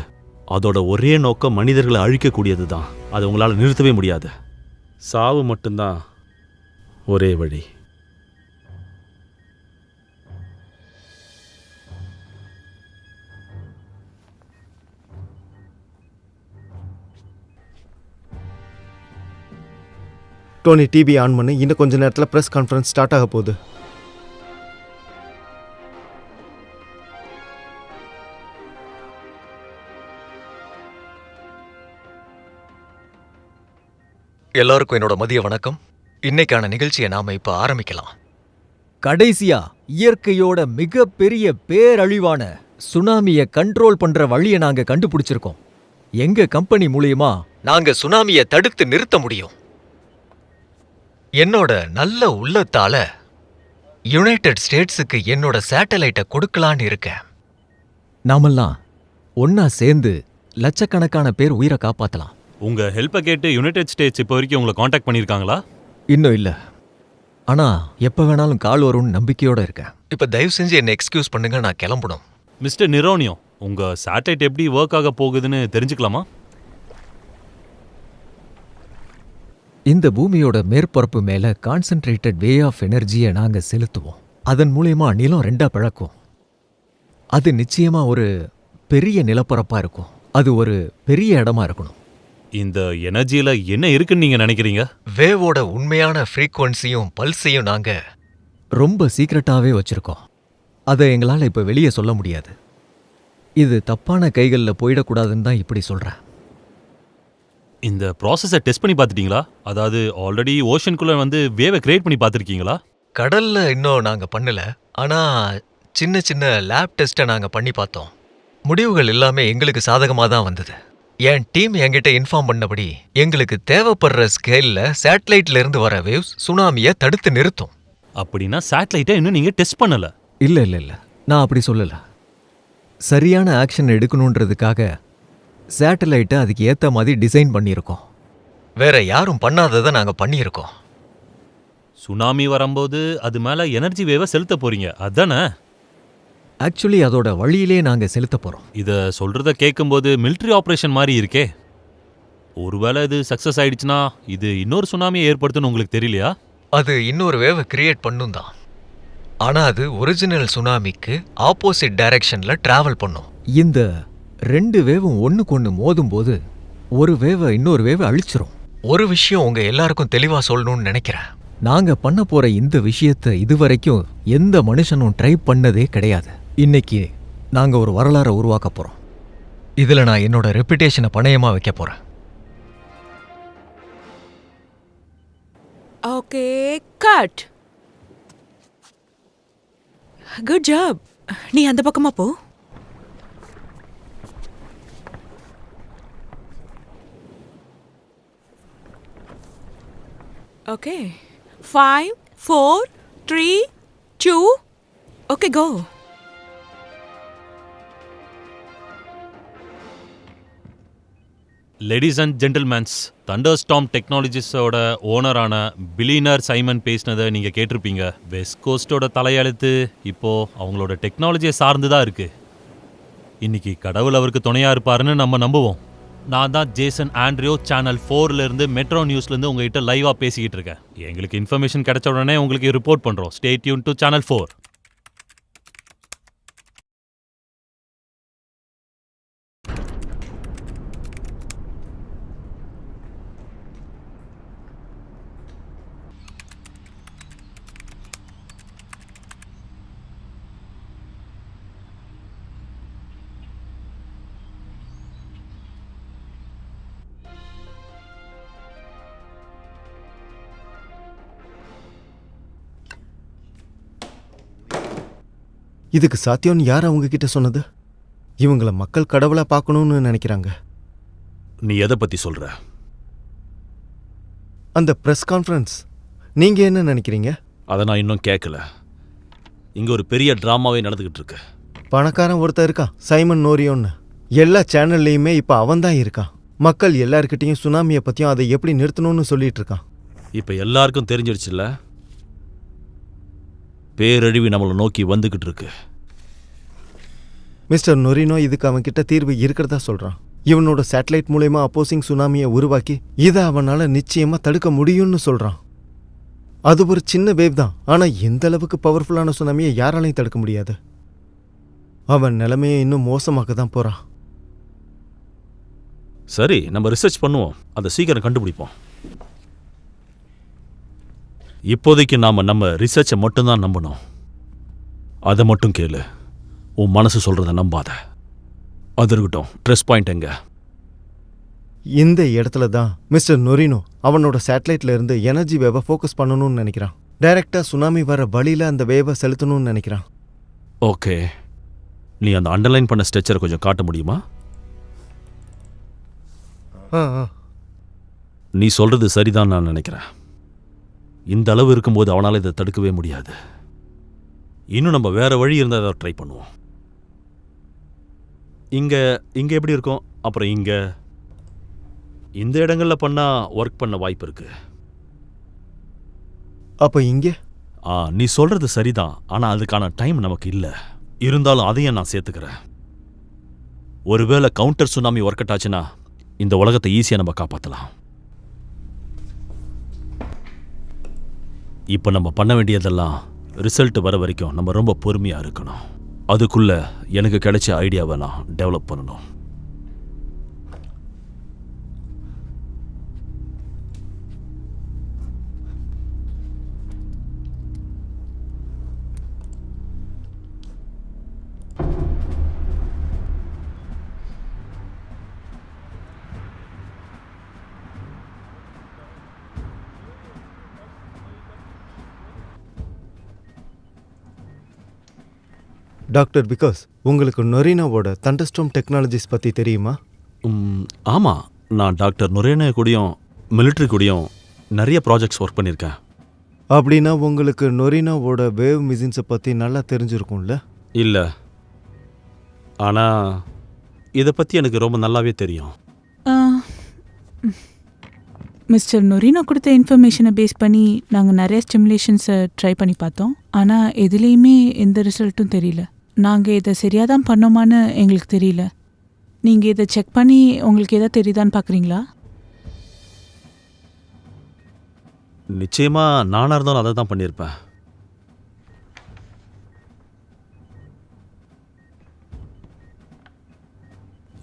அதோட ஒரே நோக்கம் மனிதர்களை அழிக்கக்கூடியது தான். அதை உங்களால் நிறுத்தவே முடியாது. சாவு மட்டும்தான் ஒரே வழி. டோனி, டிவி ஆன் பண்ணி. இன்னும் கொஞ்ச நேரத்தில் ப்ரெஸ் கான்ஃபரன்ஸ் ஸ்டார்ட் ஆக போகுது. எல்லாருக்கும் என்னோட மதிய வணக்கம். இன்னைக்கான நிகழ்ச்சியை நாம இப்ப ஆரம்பிக்கலாம். கடைசியா இயற்கையோட மிகப்பெரிய பேரழிவான சுனாமியை கண்ட்ரோல் பண்ற வழியை நாங்க கண்டுபிடிச்சிருக்கோம். எங்க கம்பெனி மூலியமா நாங்க சுனாமியை தடுத்து நிறுத்த முடியும். என்னோட நல்ல உள்ளத்தால யுனைடெட் ஸ்டேட்ஸுக்கு என்னோட சேட்டலைட்டை கொடுக்கலான்னு இருக்கேன். நாமெல்லாம் ஒன்னா சேர்ந்து லட்சக்கணக்கான பேர் உயிரை காப்பாத்தலாம். உங்க ஹெல்ப்பை கேட்டு யுனைடெட் ஸ்டேட்ஸ் இப்போ வரைக்கும் உங்களை காண்டாக்ட் பண்ணியிருக்காங்களா? இன்னும் இல்ல, ஆனா எப்ப வேணாலும் கால் வரும்னு நம்பிக்கையோட இருக்கேன். இப்ப தயவு செஞ்சு என்ன எக்ஸ்கியூஸ் பண்ணுங்க, நான் கிளம்பணும். மிஸ்டர் நிரோனியோ, உங்க சேட்டலைட் எப்படி ஒர்க் ஆக போகுதுன்னு தெரிஞ்சுக்கலாமா? இந்த பூமியோட மேற்பரப்பு மேல கான்சென்ட்ரேட்டட் வே ஆஃப் எனர்ஜியை நாங்க செலுத்துவோம். அதன் மூலயமா நிலம் ரெண்டா பிளக்கும். அது நிச்சயமா ஒரு பெரிய நிலப்பரப்பா இருக்கும். அது ஒரு பெரிய இடமா இருக்கணும். இந்த எனர்ஜியில என்ன இருக்குன்னு நீங்க நினைக்கிறீங்க? வேவோட உண்மையான ஃப்ரீக்வன்சியும் பல்ஸையும் நாங்க ரொம்ப சீக்ரெட்டாவே வச்சிருக்கோம். அதை எங்களால இப்ப வெளியே சொல்ல முடியாது. இது தப்பான கைகளில் போயிடக்கூடாதுன்னு தான் இப்படி சொல்றேன். இந்த ப்ராசஸை டெஸ்ட் பண்ணி பார்த்துட்டீங்களா? அதாவது ஆல்ரெடி ஓஷனுக்குள்ள வந்து வேவை கிரியேட் பண்ணி பார்த்துருக்கீங்களா? கடல்ல இன்னும் நாங்க பண்ணல. ஆனா சின்ன சின்ன லேப் டெஸ்ட்டை நாங்க பண்ணி பார்த்தோம். முடிவுகள் எல்லாமே எங்களுக்கு சாதகமா தான் வந்தது. என் டீம் என்கிட்ட இன்ஃபார்ம் பண்ணபடி எங்களுக்கு தேவைப்படுற ஸ்கேல்ல சேட்டலைட்ல இருந்து வர வேவ்ஸ் சுனாமியை தடுத்து நிறுத்தும். அப்படின்னா சேட்டலைட்டை இன்னும் நீங்க டெஸ்ட் பண்ணல? இல்லை இல்லை இல்லை, நான் அப்படி சொல்லலை. சரியான ஆக்ஷன் எடுக்கணுன்றதுக்காக சேட்டலைட்டை அதுக்கு ஏற்ற மாதிரி டிசைன் பண்ணியிருக்கோம். வேற யாரும் பண்ணாததை நாங்க பண்ணியிருக்கோம். சுனாமி வரும்போது அது மேல எனர்ஜி வேவை செலுத்த போறீங்க, அதானே? ஆக்சுவலி அதோட வழியிலே நாங்கள் செலுத்த போகிறோம். இத சொல்றத கேட்கும்போது மிலிட்ரி ஆபரேஷன் மாதிரி இருக்கே. ஒருவேளை இது சக்சஸ் ஆயிடுச்சுன்னா இது இன்னொரு சுனாமியை ஏற்படுத்துன்னு உங்களுக்கு தெரியலையா? அது இன்னொரு வேவை கிரியேட் பண்ணும் தான். ஆனா அது ஒரிஜினல் சுனாமிக்கு ஆப்போசிட் டைரக்ஷன்ல டிராவல் பண்ணும். இந்த 2 வேவும் ஒன்றுக்கு ஒன்று மோதும்போது ஒரு வேவை இன்னொரு வேவை அழிச்சிரும். ஒரு விஷயம் உங்க எல்லாருக்கும் தெளிவா சொல்லணும்னு நினைக்கிறேன். நாங்க பண்ண போற இந்த விஷயத்தை இதுவரைக்கும் எந்த மனுஷனும் ட்ரை பண்ணதே கிடையாது. இன்னைக்கு நாங்க ஒரு வரலாறை உருவாக்க போறோம். இதுல நான் என்னோட ரெப்புடேஷனை பணயமா வைக்க போறேன். Okay, cut. Good job. நீ அந்த பக்கமா போ. Okay, 5, 4, 3, 2. Okay, go. Ladies and gentlemens, thunderstorm டெக்னாலஜிஸோட ஓனரான பிலியனர் சைமன் பேசினதை நீங்க கேட்டிருப்பீங்க. வெஸ்ட் கோஸ்டோட தலையெழுத்து இப்போ அவங்களோட டெக்னாலஜியை சார்ந்து தான் இருக்கு. இன்னைக்கு கடவுள் அவருக்கு துணையா இருப்பாருன்னு நம்ம நம்புவோம். நான் தான் ஜேசன் ஆண்ட்ரியோ, சேனல் 4ல இருந்து மெட்ரோ நியூஸ்ல இருந்து உங்ககிட்ட லைவா பேசிக்கிட்டு இருக்கேன். எங்களுக்கு இன்ஃபர்மேஷன் கிடைச்ச உடனே உங்களுக்கு ரிப்போர்ட் பண்றோம். Stay tune to channel 4. இதுக்கு சாத்தியம்னு யார் அவங்க கிட்ட சொன்னது? இவங்கள மக்கள் கடவுளா பார்க்கணும்னு நினைக்கிறாங்க. நீ எதை பத்தி சொல்ற? அந்த பிரஸ் கான்ஃபரன்ஸ், நீங்க என்ன நினைக்கிறீங்க? அதை நான் இன்னும் கேட்கல. இங்க ஒரு பெரிய டிராமாவே நடந்துகிட்டு இருக்கு. பணக்காரன் ஒருத்தர் இருக்கான், சைமன் நோரியோன்னு. எல்லா சேனல்லையுமே இப்ப அவன் தான் இருக்கான். மக்கள் எல்லார்கிட்டையும் சுனாமியை பத்தியும் அதை எப்படி நிறுத்தணும்னு சொல்லிட்டு இருக்கான். இப்ப எல்லாருக்கும் தெரிஞ்சிடுச்சுல்ல, பேரழிவு நம்மளை நோக்கி வந்துகிட்டு இருக்கு. மிஸ்டர் நொரினோ இதுக்கு அவன் கிட்ட தீர்வு இருக்கிறதா சொல்றான். இவனோட சேட்டலைட் மூலயமா அப்போசிங் சுனாமியை உருவாக்கி இதை அவனால நிச்சயமா தடுக்க முடியும்னு சொல்றான். அது ஒரு சின்ன வேவ் தான், ஆனா எந்த அளவுக்கு பவர்ஃபுல்லான சுனாமியை யாராலையும் தடுக்க முடியாது. அவன் நிலைமையை இன்னும் மோசமாக்க தான் போறான். சரி, நம்ம ரிசர்ச் பண்ணுவோம், அதை சீக்கிரம் கண்டுபிடிப்போம். இப்போதைக்கு நாம நம்ம ரிசர்ச்சை மட்டும்தான் நம்பணும். அதை மட்டும் கேளு, உன் மனசு சொல்றத நம்பாத. அது இருக்கட்டும், ட்ரெஸ் பாயிண்ட் எங்க? இந்த இடத்துல தான் மிஸ்டர் நொரினோ அவனோட சேட்டலைட்ல இருந்து எனர்ஜி வேவை ஃபோக்கஸ் பண்ணணும்னு நினைக்கிறான். டைரக்டா சுனாமி வர வழியில அந்த வேவை செலுத்தணும்னு நினைக்கிறான். ஓகே, நீ அந்த அண்டர்லைன் பண்ண ஸ்ட்ரெச்சரை கொஞ்சம் காட்ட முடியுமா? நீ சொல்றது சரிதான் நான் நினைக்கிறேன். இந்த அளவு இருக்கும்போது அவனால் இதை தடுக்கவே முடியாது. இன்னும் நம்ம வேற வழி இருந்தால் அதை ட்ரை பண்ணுவோம். இங்க எப்படி இருக்கும், அப்புறம் இந்த இடங்கள்ல பண்ணா ஒர்க் பண்ண வாய்ப்பு இருக்கு. அப்ப இங்கே நீ சொல்றது சரிதான், ஆனா அதுக்கான டைம் நமக்கு இல்ல. இருந்தாலும் அதையும் நான் சேர்த்துக்கிறேன். ஒருவேளை கவுண்டர் சுனாமி ஒர்க் அவுட் ஆச்சுன்னா இந்த உலகத்தை ஈஸியா நம்ம காப்பாற்றலாம். இப்போ நம்ம பண்ண வேண்டியதெல்லாம் ரிசல்ட் வர வரைக்கும் நம்ம ரொம்ப பொறுமையா இருக்கணும். அதுக்குள்ள எனக்கு கிடைச்ச ஐடியாவை நான் டெவலப் பண்ணணும். டாக்டர் பிகாஸ் உங்களுக்கு நொரினாவோட தண்டர்ஸ்டார்ம் டெக்னாலஜிஸ் பற்றி தெரியுமா? ஆமாம், நான் டாக்டர் நொரேனா கூடயும் மிலிட்ரி கூடயும் நிறைய ப்ராஜெக்ட்ஸ் ஒர்க் பண்ணியிருக்கேன். அப்படின்னா உங்களுக்கு நொரினாவோட வேவ் மிஷின்ஸை பற்றி நல்லா தெரிஞ்சிருக்கும்ல? இல்லை, ஆனால் இதை பற்றி எனக்கு ரொம்ப நல்லாவே தெரியும். மிஸ்டர் நொரினா கொடுத்த இன்ஃபர்மேஷனை பேஸ் பண்ணி நாங்கள் நிறைய ஸ்டிமுலேஷன்ஸை ட்ரை பண்ணி பார்த்தோம். ஆனால் எதுலேயுமே எந்த ரிசல்ட்டும் தெரியல. நாங்கள் இதை சரியாக தான் பண்ணோமான்னு எங்களுக்கு தெரியல. நீங்கள் இதை செக் பண்ணி உங்களுக்கு எதாவது தெரியுதான்னு பார்க்குறீங்களா? நிச்சயமாக நானாக இருந்தாலும் அதை தான் பண்ணியிருப்பேன்.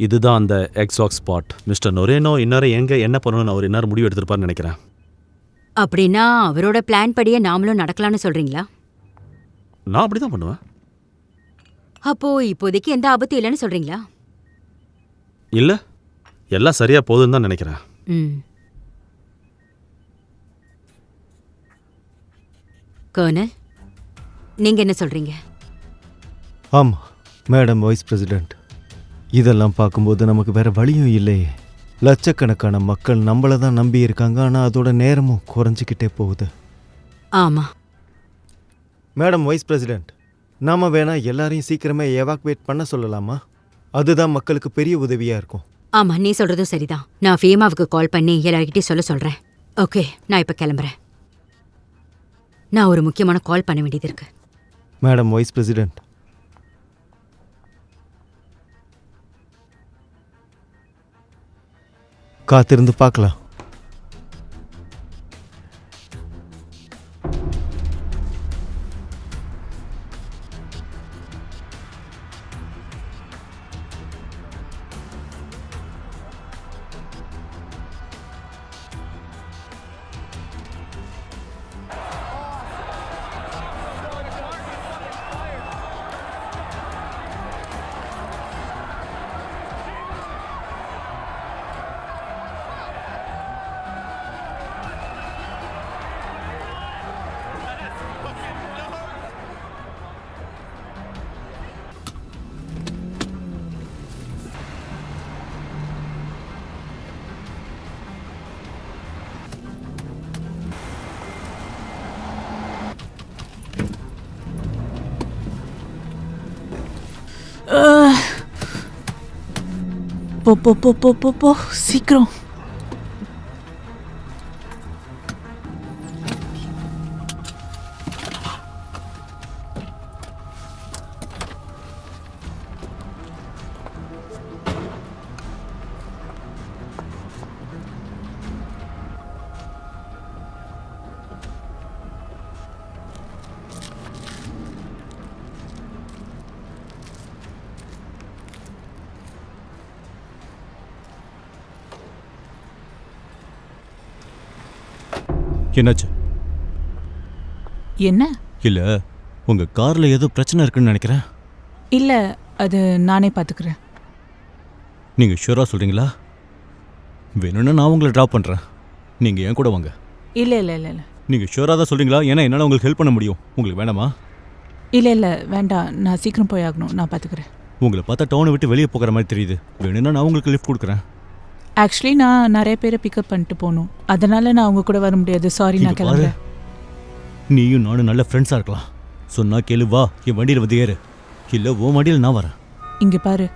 இதுதான் அந்த எக்ஸாக்ட் ஸ்பாட். மிஸ்டர் நொரேனோ இந்நேரம் எங்கே என்ன பண்ணணும்னு அவர் இந்நேரம் முடிவு எடுத்திருப்பார்னு நினைக்கிறேன். அப்படின்னா அவரோட பிளான் படியே நாமளும் நடக்கலாம்னு சொல்றீங்களா? நான் அப்படி தான் பண்ணுவேன். அப்போ இப்போதைக்கு எந்த ஆபத்தும் இல்லைன்னு சொல்றீங்களா? இல்லை, எல்லாம் சரியாக போகுதுன்னு தான் நினைக்கிறேன். கர்னல், நீங்க என்ன சொல்றீங்க? ஆமாம் மேடம் வைஸ் பிரசிடெண்ட், இதெல்லாம் பார்க்கும்போது நமக்கு வேற வழியும் இல்லையே. லட்சக்கணக்கான மக்கள் நம்மளை தான் நம்பி இருக்காங்க, ஆனால் அதோட நேரமும் குறைஞ்சிக்கிட்டே போகுது. ஆமா மேடம் வைஸ் பிரசிடெண்ட், நாம வேணா எல்லாரையும் சீக்கிரமே எவாக்குவேட் பண்ண சொல்லலாமா? அதுதான் மக்களுக்கு பெரிய உதவியாக இருக்கும். ஆமா, நீ சொல்றதும் சரிதான். நான் ஃபேமாவுக்கு கால் பண்ணி எல்லார்கிட்டையும் சொல்றேன். ஓகே, நான் இப்போ கிளம்புறேன். நான் ஒரு முக்கியமான கால் பண்ண வேண்டியது இருக்கு. மேடம் வைஸ் பிரசிடெண்ட், காத்திருந்து பார்க்கலாம். போ போ போ போ போ போ சீக்கிரம். என்னாச்சு? என்ன? இல்லை, உங்கள் காரில் ஏதோ பிரச்சனை இருக்குன்னு நினைக்கிறேன். இல்லை, அது நானே பார்த்துக்கிறேன். நீங்கள் ஷூராக சொல்கிறீங்களா? வேணும்னா நான் உங்களை ட்ராப் பண்ணுறேன், நீங்கள் என் கூட வாங்க. இல்லை இல்லை இல்லை இல்லை நீங்கள் ஷூராக தான் சொல்கிறீங்களா? ஏன்னா என்னால் உங்களுக்கு ஹெல்ப் பண்ண முடியும். உங்களுக்கு வேணாமா? இல்லை இல்லை வேண்டாம், நான் சீக்கிரம் போய் ஆகணும். நான் பார்த்துக்கிறேன். உங்களை பார்த்தா டவுனை விட்டு வெளியே போகிற மாதிரி தெரியுது. வேணும்னா நான் உங்களுக்கு லிஃப்ட் கொடுக்குறேன். ஆக்சுவலி நான் நிறைய பேரை பிக்கப் பண்ணிட்டு போகணும், அதனால நான் அவங்க கூட வர முடியாது. சாரி, நான் கிளம்புறேன். நீயும் நானும் நல்ல ஃப்ரெண்ட்ஸாக இருக்கலாம். சொன்னா கேளு, வா என் வண்டியில் வந்து ஏறு. இல்லை ஓ வண்டியில் நான் வரேன். இங்கே பாரு,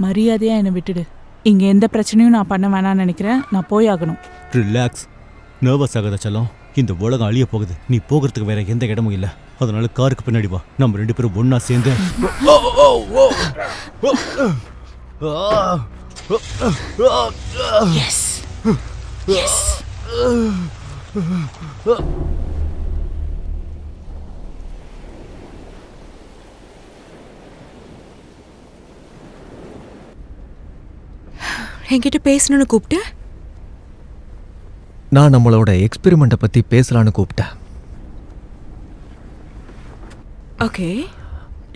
மரியாதையாக என்னை விட்டுடு. இங்கே எந்த பிரச்சனையும் நான் பண்ண வேணாம்னு நினைக்கிறேன். நான் போய் ஆகணும். ரிலாக்ஸ், நர்வஸ் ஆகாத செல்லம். இந்த உலகம் அழிய போகுது. நீ போகிறதுக்கு வேற எந்த இடமும் இல்லை. அதனால காருக்கு பின்னாடி வா, நம்ம 2 பேரும் ஒன்றா சேர்ந்து. Yes. Yes. என்கிட்ட பேசணும்னு கூப்பிட்டு? நான் நம்மளோட எக்ஸ்பெரிமெண்ட்டை பற்றி பேசலான்னு கூப்பிட்டேன். ஓகே,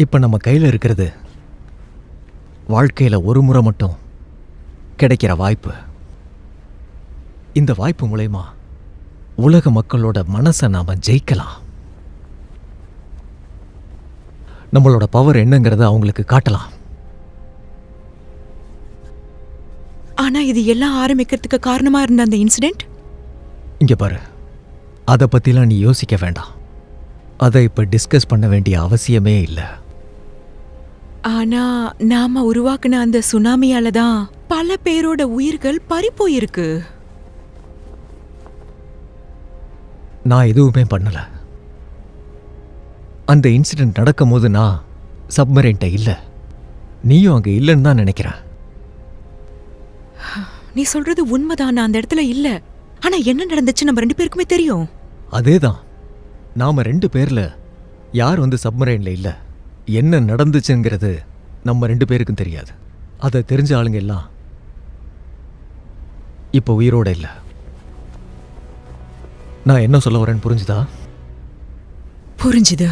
இப்போ நம்ம கையில் இருக்கிறது வாழ்க்கையில் ஒரு முறை மட்டும் கிடைக்கிற வாய்ப்பு. இந்த வாய்ப்பு மூலமா உலக மக்களோட மனசை நாம ஜெயிக்கலாம். நம்மளோட பவர் என்னங்கிறத அவங்களுக்கு காட்டலாம். ஆனா இது எல்லாம் ஆரம்பிக்கிறதுக்கு காரணமா இருந்த அந்த இன்சிடென்ட்? இங்க பாரு, அதை பத்திலாம் நீ யோசிக்க வேண்டாம். அதை இப்ப டிஸ்கஸ் பண்ண வேண்டிய அவசியமே இல்லை. ஆனா நாம உருவாக்குன அந்த சுனாமியால தான் பல பேரோட உயிர்கள் பறி போயிருக்கு. நான் எதுவுமே பண்ணல. அந்த இன்சிடென்ட் நடக்கும் போது நான் சப்மரைன்ட்ட இல்லை. நீயும் அங்க இல்லைன்னு தான் நினைக்கிறேன். நீ சொல்றது உண்மைதான், நான் அந்த இடத்துல இல்ல. ஆனா என்ன நடந்துச்சு நம்ம 2 பேருக்குமே தெரியும். அதேதான், நாம 2 பேர்ல யார் சப்மரைன்ல இல்ல, என்ன நடந்துச்சுங்கிறது நம்ம 2 பேருக்கும் தெரியாது. அதை தெரிஞ்ச ஆளுங்க எல்லாம் இப்போ உயிரோட இல்ல. நான் என்ன சொல்ல வரேன்னு புரிஞ்சுதா? புரிஞ்சுது.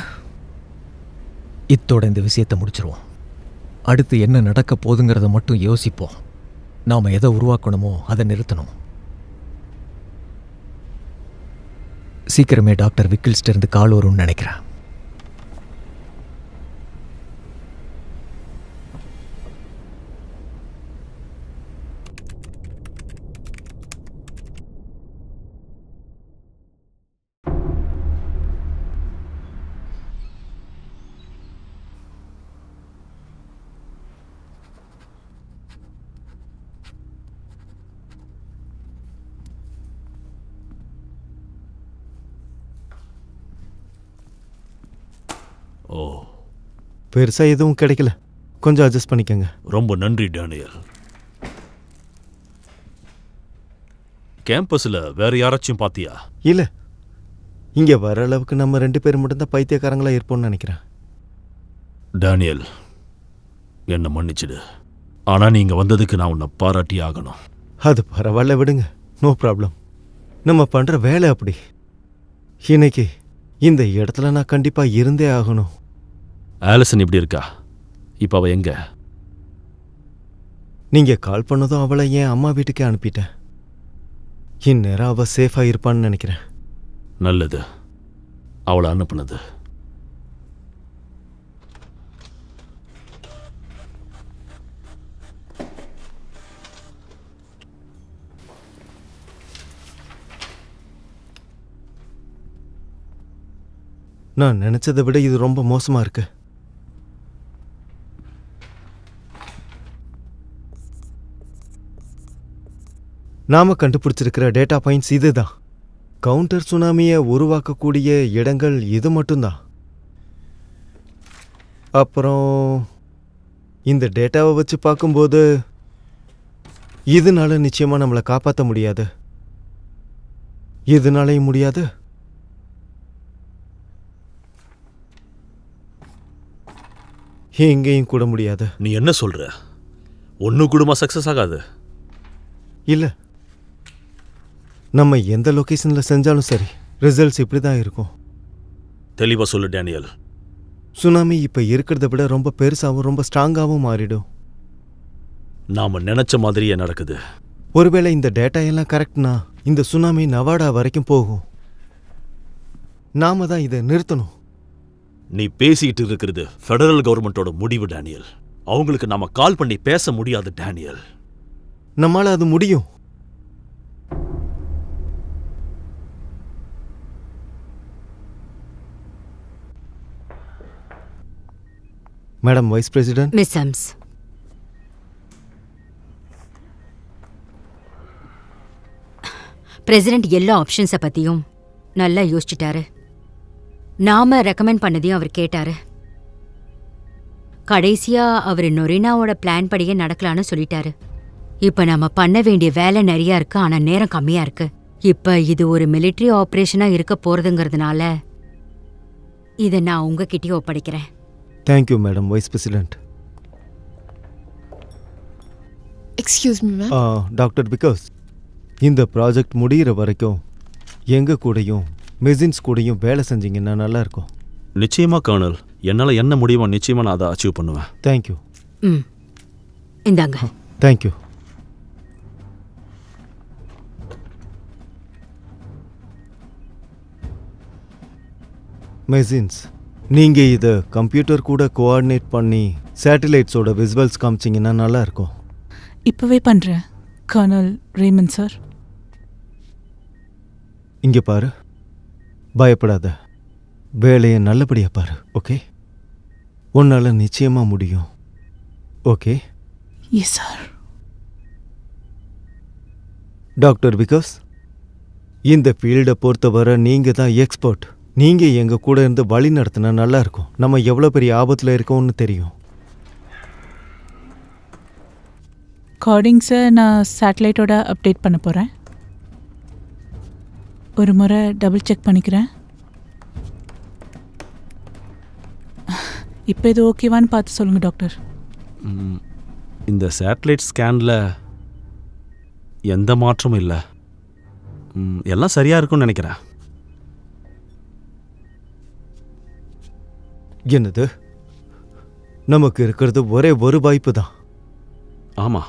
இத்தோட இந்த விஷயத்தை முடிச்சிருவோம். அடுத்து என்ன நடக்க போகுதுங்கிறத மட்டும் யோசிப்போம். நாம எதை உருவாக்கணுமோ அதை நிறுத்தணும். சீக்கிரமே டாக்டர் விக்கில்ஸ்ட இருந்து கால் வரும்னு நினைக்கிறேன். ஓ, பெருசா எதுவும் கிடைக்கல, கொஞ்சம் அட்ஜஸ்ட் பண்ணிக்கங்க. ரொம்ப நன்றி டேனியல். கேம்பஸ்ல வேற யாராச்சும் பாத்தியா? இல்ல, இங்க வர அளவுக்கு நம்ம 2 பேர் மட்டும்தான் பைத்தியக்காரங்களா இருப்போம்னு நினைக்கிறேன். டேனியல், என்ன மன்னிச்சிடு. ஆனா நீங்க வந்ததுக்கு நான் உன்னை பாராட்டி ஆகணும். அது பரவாயில்ல, விடுங்க, நோ ப்ராப்ளம். நம்ம பண்ற வேலை அப்படி. இன்னைக்கு இந்த இடத்துல நான் கண்டிப்பா இருந்தே ஆகணும். ஆலிசன் எப்படி இருக்கா? இப்ப அவ எங்க? நீங்க கால் பண்ணதும் அவளை என் அம்மா வீட்டுக்கே அனுப்பிட்டேன். இந்நேரம் அவ சேஃபா இருப்பான்னு நினைக்கிறேன். நல்லது, அவளை அனுப்புனது. நான் நினைச்சதை விட இது ரொம்ப மோசமா இருக்கு. நாம கண்டுபிடிச்சிருக்கிற டேட்டா பாயிண்ட்ஸ் இதுதான். கவுண்டர் சுனாமியை உருவாக்கக்கூடிய இடங்கள் இது மட்டும்தான். அப்புறம் இந்த டேட்டாவை வச்சு பார்க்கும்போது இதனால நிச்சயமா நம்மளை காப்பாற்ற முடியாது. இதனாலையும் முடியாது. எங்கேயும் கூட முடியாது. நீ என்ன சொல்ற? ஒன்னு கூடமா சக்சஸ் ஆகாது? இல்ல, நம்ம எந்த லொகேஷன்ல செஞ்சாலும் சரி, ரிசல்ட்ஸ் இப்படி தான் இருக்கும். தெளிவா சொல்லு டேனியல். சுனாமி இப்ப இருக்கிறத விட ரொம்ப பெருசாவும் ரொம்ப ஸ்ட்ராங்காவும் மாறிடும். நாம நினைச்ச மாதிரியே நடக்குது. ஒருவேளை இந்த டேட்டா எல்லாம் கரெக்ட்னா இந்த சுனாமி நவாடா வரைக்கும் போகும். நாம தான் இதை நிறுத்தணும். நீ பேசிட்டு இருக்கிறது ஃபெடரல் கவர்மெண்டோட முடிவு டேனியல். அவங்களுக்கு நாம கால் பண்ணி பேச முடியாது டேனியல். நம்மால அது முடியும். Madam vice president. Miss sums, president எல்லா ஆப்ஷன்ஸை பத்தியும் நல்லா யோசிச்சுட்டாரு. நாம ரெக்கமெண்ட் பண்ணதையும் அவர் கேட்டாரு. கடைசியா அவர் நொரினாவோட பிளான் படியே நடக்கலான்னு சொல்லிட்டாரு. இப்ப நம்ம பண்ண வேண்டிய வேலை நிறைய இருக்கு, ஆனா நேரம் கம்மியா இருக்கு. இப்ப இது ஒரு மிலிட்டரி ஆபரேஷனா இருக்க போறதுங்கிறதுனால இதை நான் உங்ககிட்டயே ஒப்படைக்கிறேன். Thank you madam vice president. Excuse me ma'am. Doctor because இந்த ப்ராஜெக்ட் முடிகிற வரைக்கும் எங்க கூடயும் மெசின்ஸ் கூடயும் வேலை செஞ்சீங்கன்னா நல்லா இருக்கும். நிச்சயமா கர்னல், என்னால என்ன முடியுமோ நிச்சயமா நான் அதை அச்சீவ் பண்ணுவேன். தேங்க்யூ. இந்தாங்க. தேங்க்யூ. மெசின்ஸ் நீங்க இதை கம்ப்யூட்டர் கூட கோஆர்டினேட் பண்ணி சேட்டலைட்ஸோட விசுவல்ஸ் காமிச்சிங்கன்னா நல்லா இருக்கும். இப்போவே பண்ணுறேன் கர்னல் ரேமன் சார். இங்க பாரு, பயப்படாத, வேலையை நல்லபடியா பாரு. ஓகே, உன்னால நிச்சயமா முடியும். Okay yes sir. Doctor Vikas, இந்த ஃபீல்டை பொறுத்தவரை நீங்க தான் எக்ஸ்பர்ட். நீங்க எங்க கூட இருந்து வழி நடத்தினா நல்லா இருக்கும். நம்ம எவ்வளோ பெரிய ஆபத்தில் இருக்கோம்னு தெரியும். கார்டிங்ஸை நான் சேட்டலைட்டோட அப்டேட் பண்ண போகிறேன். ஒரு முறை டபுள் செக் பண்ணிக்கிறேன். இப்போ இது ஓகேவான்னு பார்த்து சொல்லுங்கள் டாக்டர். இந்த சேட்டலைட் ஸ்கேனில் எந்த மாற்றமும் இல்லை. எல்லாம் சரியாக இருக்கும்னு நினைக்கிறேன். என்னது, நமக்கு இருக்கிறது ஒரே ஒரு வாய்ப்பு தான். ஆமாம்.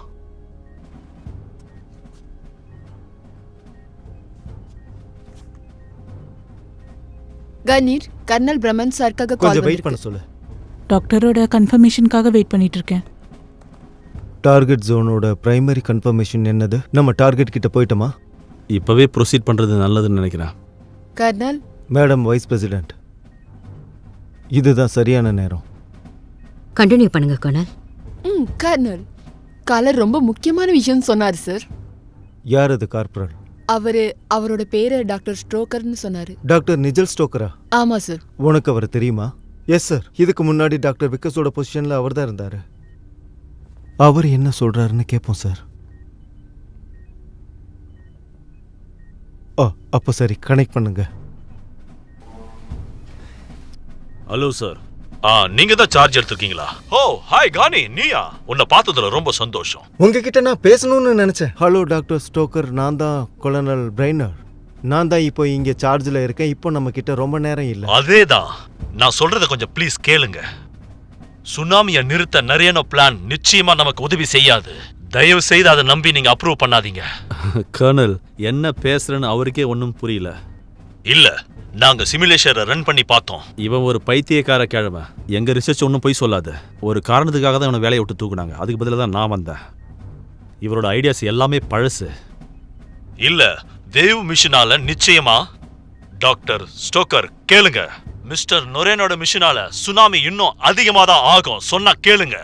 கணீர், கர்னல் பிரமன் சார்க்காக கால் கொஞ்சம் வெயிட் பண்ணிருக்கு. பண்ண சொல்லு. டாக்டரோட கன்ஃபர்மேஷனுக்காக வெயிட் பண்ணிட்டு இருக்கேன். டார்கெட் ஜோனோட பிரைமரி கன்ஃபர்மேஷன் என்னது? நம்ம டார்கெட் கிட்ட போயிட்டோமா? இப்போவே ப்ரொசீட் பண்ணுறது நல்லதுன்னு நினைக்கிறேன். கர்னல், மேடம் வைஸ் பிரசிடென்ட், இதுதான் சரியான நேரம். கண்டினியூ பண்ணுங்க கர்னல். கர்னல், காலர் ரொம்ப முக்கியமான விஷயம் சொன்னார் சார். யார் அது கார்பரல்? அவரோட பேரு டாக்டர் ஸ்ட்ரோக்கர்னு சொன்னாரு. டாக்டர் நிஜல் ஸ்டோக்கரா? ஆமா சார். உனக்கு அவர் தெரியுமா? Yes sir. இதுக்கு முன்னாடி டாக்டர் விக்கஸோட பொசிஷன்ல அவர் தான் இருந்தாரு. அவர் என்ன சொல்றாருன்னு கேட்போம் சார். அப்போ சரி, கனெக்ட் பண்ணுங்க. Hello sir. நீங்க தான் சார்ஜ் எடுத்துருக்கீங்களா? ஓ ஹாய் கானி, நீயா? உன்னை பார்த்ததுல ரொம்ப சந்தோஷம். உங்ககிட்ட நான் பேசணும்னு நினைச்சேன். ஹலோ டாக்டர் ஸ்டோக்கர், நான் தான் கொலனல் பிரைனர். நான் தான் இப்போ இங்க சார்ஜில் இருக்கேன். இப்போ நம்ம கிட்ட ரொம்ப நேரம் இல்லை. அதேதான். நான் சொல்றத கொஞ்சம் ப்ளீஸ் கேளுங்க. சுனாமியை நிறுத்த நிறைய பிளான் நிச்சயமா நமக்கு உதவி செய்யாது. தயவு செய்து அதை நம்பி நீங்க அப்ரூவ் பண்ணாதீங்க. கர்னல், என்ன பேசுறேன்னு அவருக்கே ஒன்றும் புரியல. இல்ல, நாங்க சிமுலேஷனை ரன் பண்ணி பார்த்தோம். இவன் ஒரு பைத்தியக்கார கிழமை. எங்க ரிசர்ச் ஒன்றும் போய் சொல்லாது. ஒரு காரணத்துக்காக தான் இவனை வேலையை விட்டு தூக்குனாங்க. அதுக்கு பதிலாக தான் நான் வந்தேன். இவரோட ஐடியாஸ் எல்லாமே பழசு. இல்ல, தேவ் மிஷனால நிச்சயமா. டாக்டர் ஸ்டோக்கர் கேளுங்க, மிஸ்டர் நொரேனோட மிஷனால சுனாமி இன்னும் அதிகமா தான் ஆகும். சொன்னா கேளுங்க.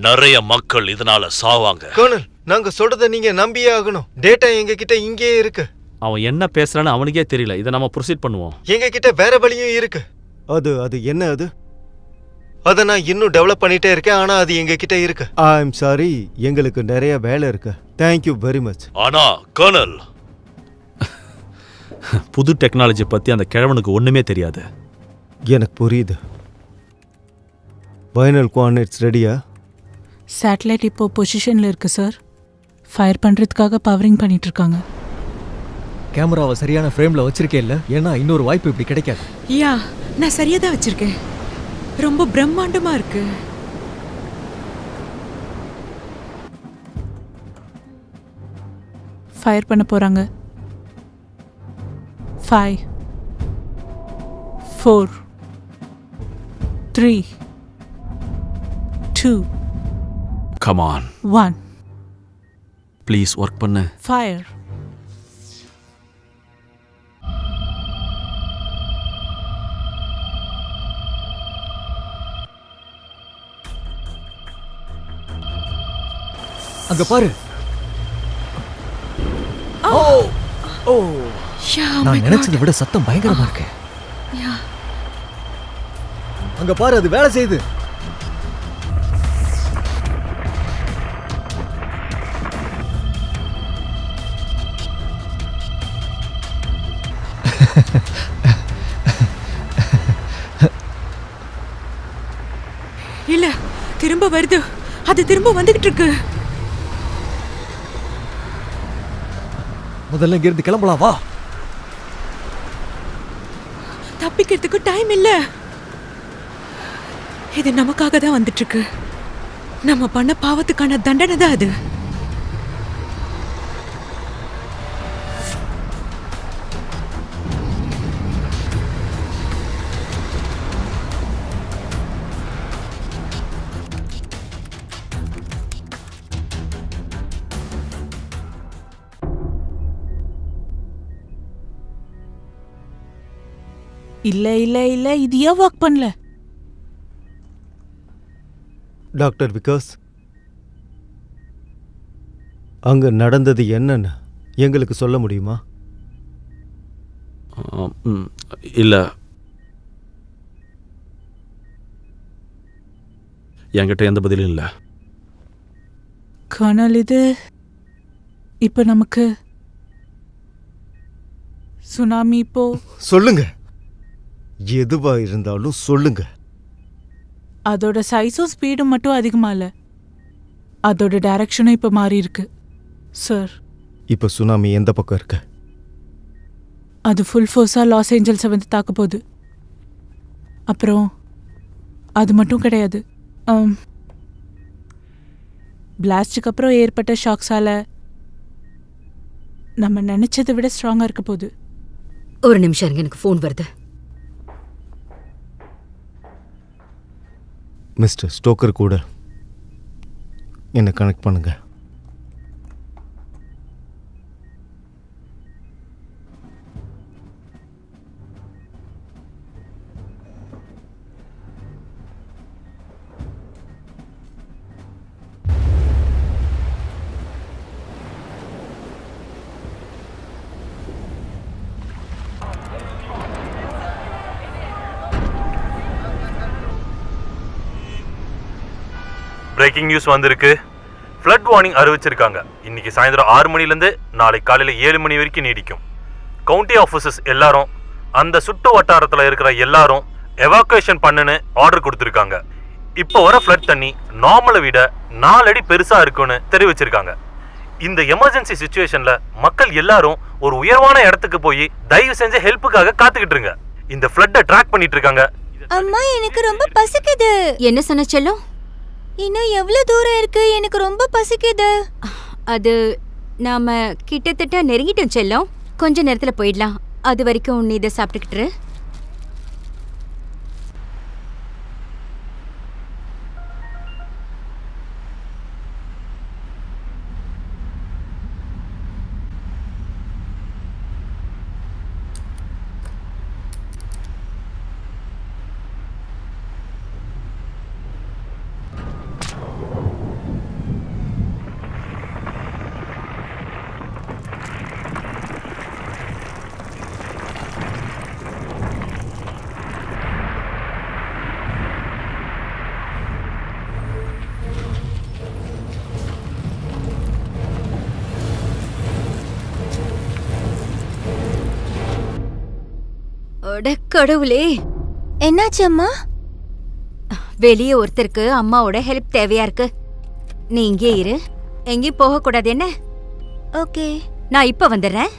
நிறைய மக்கள் இதனால சாவாங்க. கர்னல், நாங்க சொல்றத நீங்க நம்பியே ஆகணும். டேட்டா எங்க கிட்ட இங்கேயே இருக்கு. அவன் என்ன பேசுறான்னு அவனுக்கே தெரியல. இதை நம்ம ப்ரொசீட் பண்ணுவோம். எங்க கிட்ட வேற வழியும் இருக்கு. அது என்ன அது? அதை நான் இன்னும் டெவலப் பண்ணிட்டே இருக்கேன். ஆனா அது எங்க கிட்ட இருக்கு. ஐ எம் சாரி, எங்களுக்கு நிறைய வேலை இருக்கு. Thank you very much. ஆனா கர்னல், புது டெக்னாலஜி பத்தி அந்த கிழவனுக்கு ஒண்ணுமே தெரியாது. எனக்கு புரியுது. ஃபைனல் கோஆர்டினேட்ஸ் ரெடியா? சேட்டலைட் இப்போ பொசிஷனில் இருக்கு சார். ஃபயர் பண்ணுறதுக்காக பவரிங் பண்ணிட்டு இருக்காங்க. கேமராவை சரியான ஃப்ரேம்ல வச்சிருக்கே இல்ல, ஏன்னா இன்னொரு வாய்ப்பு இப்படி கிடைக்காது. யா, நான் சரியா தான் வச்சிருக்கேன். ரொம்ப பிரம்மாண்டமா இருக்கு. ஃபயர் பண்ண போறாங்க. 5 4 3 2 கம் ஆன் 1 ப்ளீஸ் ஒர்க் பண்ணு. ஃபயர். அங்க பாரு. நான் நினைச்சதை விட சத்தம் பயங்கரமா இருக்கு. அங்க பாரு, அது வேலை செய்யுது. இல்ல, திரும்ப வருது. அது திரும்ப வந்துகிட்டு இருக்கு. முதல்ல இங்க இருந்து கிளம்பலாம், வா. தப்பிக்கிறதுக்கு டைம் இல்ல. இது நமக்காக தான் வந்துட்டு இருக்கு. நம்ம பண்ண பாவத்துக்கான தண்டனை தான் அது. இல்ல இல்ல இல்ல இது ஏன் ஒர்க் பண்ணல? டாக்டர் விகாஸ், அங்க நடந்தது என்னன்னு எங்களுக்கு சொல்ல முடியுமா? இல்லை, என்கிட்ட எந்த பதிலும் இல்லை. கர்னல், இது இப்ப நமக்கு சுனாமி இப்போ சொல்லுங்க, எதுவா இருந்தாலும் சொல்லுங்க. அதோட சைஸும் ஸ்பீடும் மட்டும் அதிகமா இல்ல, அதோட டைரக்ஷனும் இப்ப மாறி இருக்கு சார். இப்ப சுனாமி எந்த பக்கம் இருக்கு? அது ஃபுல் ஃபோர்ஸா லாஸ் ஏஞ்சல்ஸை வந்து தாக்க போகுது. அப்புறம் அது மட்டும் கிடையாது, பிளாஸ்டுக்கு அப்புறம் ஏற்பட்ட ஷாக்ஸால நம்ம நினைச்சதை விட ஸ்ட்ராங்கா இருக்க போகுது. ஒரு நிமிஷம் இருங்க, எனக்கு ஃபோன் வருது. மிஸ்டர் ஸ்டோக்கர் கூட என்னை கனெக்ட் பண்ணுங்க. பிரேக்கிங் நியூஸ் வந்திருக்கு. ஃப்ளட் வார்னிங் அறிவிச்சிருக்காங்க. இன்னைக்கு சாயந்தரம் 6 மணிலேருந்து நாளை காலையில் 7 மணி வரைக்கும் நீடிக்கும். கவுண்டி ஆஃபீஸர்ஸ் எல்லாரும், அந்த சுற்று வட்டாரத்தில் இருக்கிற எல்லாரும் எவாக்குவேஷன் பண்ணுன்னு ஆர்டர் கொடுத்துருக்காங்க. இப்போ வர ஃப்ளட் தண்ணி நார்மலை விட 4 அடி பெருசாக இருக்குன்னு தெரிவிச்சிருக்காங்க. இந்த எமர்ஜென்சி சுச்சுவேஷனில் மக்கள் எல்லாரும் ஒரு உயர்வான இடத்துக்கு போய் தயவு செஞ்சு ஹெல்ப்புக்காக காத்துக்கிட்டு இருங்க. இந்த ஃப்ளட்டை ட்ராக் பண்ணிட்டு இருக்காங்க. அம்மா, எனக்கு ரொம்ப பசிக்குது. என்ன சொன்ன செல்லம்? இன்னும் எவ்வளவு தூரம் இருக்கு? எனக்கு ரொம்ப பசிக்குது. அது நாம கிட்டத்தட்ட நெருங்கிட்டோம் செல்லம். கொஞ்ச நேரத்துல போயிடலாம். அது வரைக்கும் நீ இதை சாப்பிட்டுக்கிட்டு. கடவுளே, என்னாச்சு அம்மா? வெளியே ஒருத்தருக்கு அம்மாவோட ஹெல்ப் தேவையா இருக்கு. நீ இங்கே இரு, எங்கேயும் போக கூடாது என்ன? ஓகே, நான் இப்ப வந்துடுறேன்.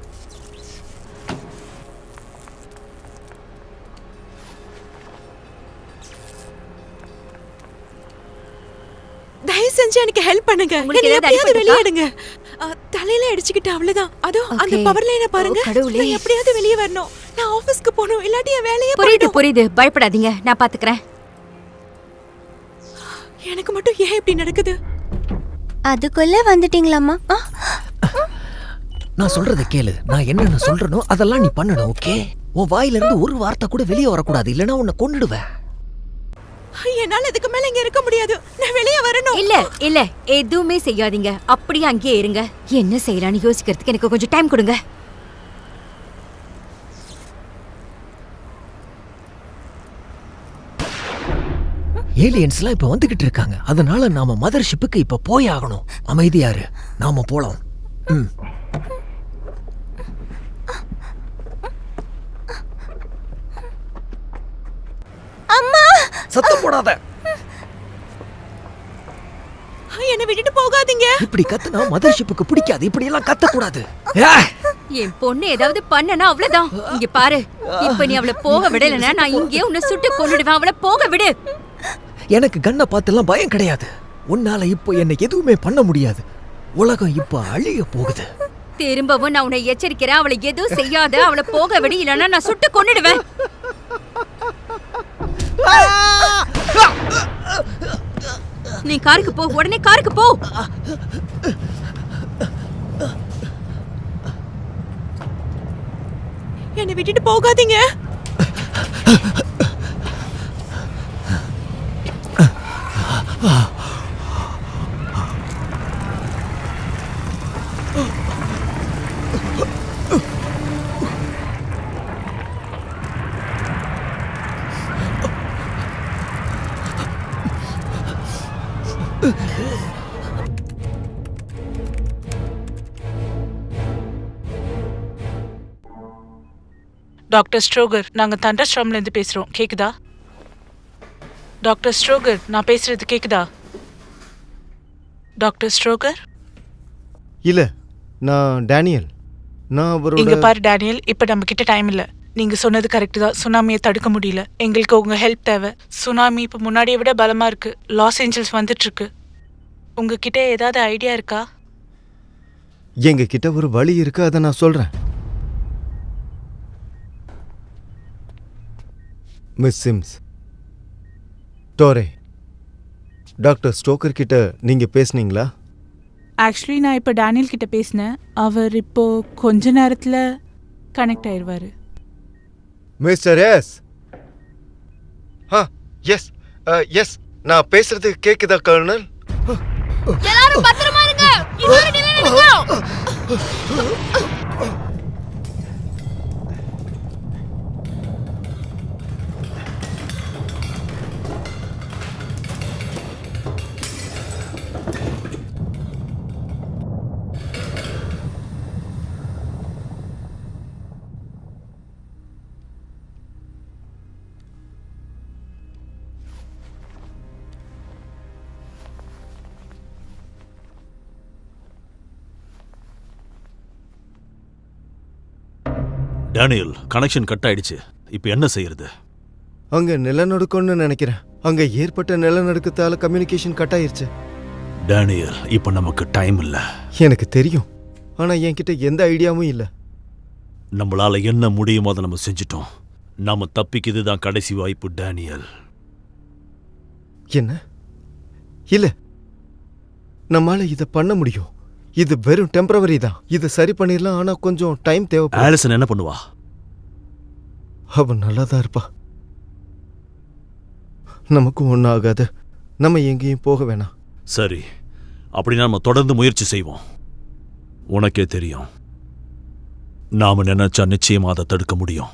தயவு செஞ்சு எனக்கு ஹெல்ப் பண்ணுங்க. உங்களுக்கு என்னை ஏதாவது எப்படியாவது அடிபட்டிருக்கா? வெளியே எடுங்க. தலையில அடிச்சுக்கிட்டு அவ்வளவுதான். அதோ அந்த Okay. பவர் லைனை பாருங்க. ஓ, கடவுளே. நான் எப்படியாவது வெளியே வரணும். நான் ஆபீஸ்க்கு போகணும், இல்லாட்டி என் வேலையே புரியுது போயிடும். புரியுது, பயப்படாதீங்க, நான் பாத்துக்கிறேன். எனக்கு மட்டும் ஏன் இப்படி நடக்குது? அதுக்குள்ள வந்துட்டீங்களாம்மா? நான் சொல்றத கேளு. நான் என்னென்ன சொல்றனோ அதெல்லாம் நீ பண்ணணும், ஓகே? உன் வாயில இருந்து ஒரு வார்த்தை கூட வெளியே வரக்கூடாது, இல்லைன்னா உன்னை கொன்னுடுவேன். என்னால இதுக்கு மேல இங்க இருக்க முடியாது. நான் வெளியே வரணும். இல்ல இல்ல, எதுவுமே செய்யாதீங்க, அப்படியே அங்கேயே இருங்க. என்ன செய்யலாம்னு யோசிக்கிறதுக்கு எனக்கு கொஞ்சம் டைம் கொடுங்க. ஏலியன்ஸ்லாம் இப்ப வந்துகிட்டு இருக்காங்க. அதனால நாம மதர் ஷிப்புக்கு இப்ப போய் ஆகணும். அமைதியாரு, நாம போலாம். அம்மா, சத்தம் போடாத. என்னை விட்டுட்டு போகாதீங்க. இப்படி கத்துனா மதர் ஷிப்புக்கு பிடிக்காது. இப்படி எல்லாம் கத்த கூடாது. என் பொண்ணு ஏதாவது பண்ணனா அவ்வளவுதான். இங்க பாரு, இப்ப நீ அவளை போக விடலன்னா நான் இங்கே உன்னை சுட்டு கொன்னுடுவேன். அவளை போக விடு. எனக்கு கண்ணை பார்த்தெல்லாம் பயம் கிடையாது. உன்னால இப்போ என்ன எதுவுமே பண்ண முடியாது. உலகம் இப்ப அழிய போகுது. திரும்பவும் நான் உன்னை எச்சரிக்கிறேன், அவளை எதுவும் செய்யாத. அவளை போக விடு, இல்லைன்னா நான் சுட்டு கொன்னுடுவேன். நீ காருக்கு போ, உடனே காருக்கு போ. என்னை விட்டுட்டு போகாதீங்க. டாக்டர் ஸ்ட்ரோகர், நாங்க தண்டர் ஸ்ட்ராம்ல இருந்து பேசுறோம். கேக்குதா? டாக்டர் ஸ்ட்ரோகர், நான் பேசுறது கேக்குதா? டாக்டர் ஸ்ட்ரோகர்? இல்ல, நான் டேனியல். நான் இங்க அவரோட பாரு டேனியல், இப்ப நம்ம கிட்ட டைம் இல்ல. நீங்க சொன்னது கரெக்ட் தான். சுனாமியை தடுக்க முடியல. எங்களுக்கு உங்க ஹெல்ப் தேவை. சுனாமி இப்ப முன்னாடியை விட பலமா இருக்கு. லாஸ் ஏஞ்சல்ஸ் வந்துட்டு இருக்கு. உங்ககிட்ட ஏதாவது ஐடியா இருக்கா? எங்க கிட்ட ஒரு வழி இருக்கு, அதை நான் சொல்றேன். மிஸ் சிம்ஸ், டோரே, டாக்டர் ஸ்டோக்கர் கிட்ட நீங்க பேசுனீங்களா? ஆக்சுவலி நான் இப்ப டேனியல் கிட்ட பேசினேன். அவர் இப்போ கொஞ்ச நேரத்துல கனெக்ட் ஆயிடுவாரு. Mister S. எஸ் எஸ், நான் பேசுறது கேக்குதா கர்னல்? எல்லாரும் பத்திரமா இருங்க. இன்னொரு நிலையில டேனியல், கனெக்ஷன் கட் ஆயிடுச்சு. இப்போ என்ன செய்யறது? அங்க நிலநடுக்கம்னு நினைக்கிறேன். அங்க ஏற்பட்ட நிலநடுக்கத்தால கம்யூனிகேஷன் கட் ஆயிருச்சு. டேனியல், இப்போ நமக்கு டைம் இல்ல. எனக்கு தெரியும், ஆனா என்கிட்ட எந்த ஐடியாவும் இல்ல. நம்மளால என்ன முடியுமோ அதை நம்ம செஞ்சிட்டோம். நாம தப்பிக்கு இதுதான் கடைசி வாய்ப்பு டேனியல். என்ன? இல்ல, நம்மால இத பண்ண முடியும். இது வெறும் டெம்பரவரி தான். இதை சரி பண்ணிடலாம், ஆனா கொஞ்சம் டைம் தேவைப்படும். ஆலிசன் என்ன பண்ணுவா? அவன் நல்லா தான் இருப்பா. நமக்கும் ஒன்றும் ஆகாது. நம்ம எங்கேயும் போக வேணாம். சரி, அப்படின்னா நம்ம தொடர்ந்து முயற்சி செய்வோம். உனக்கே தெரியும், நாம நினைச்சா நிச்சயமா அதை தடுக்க முடியும்.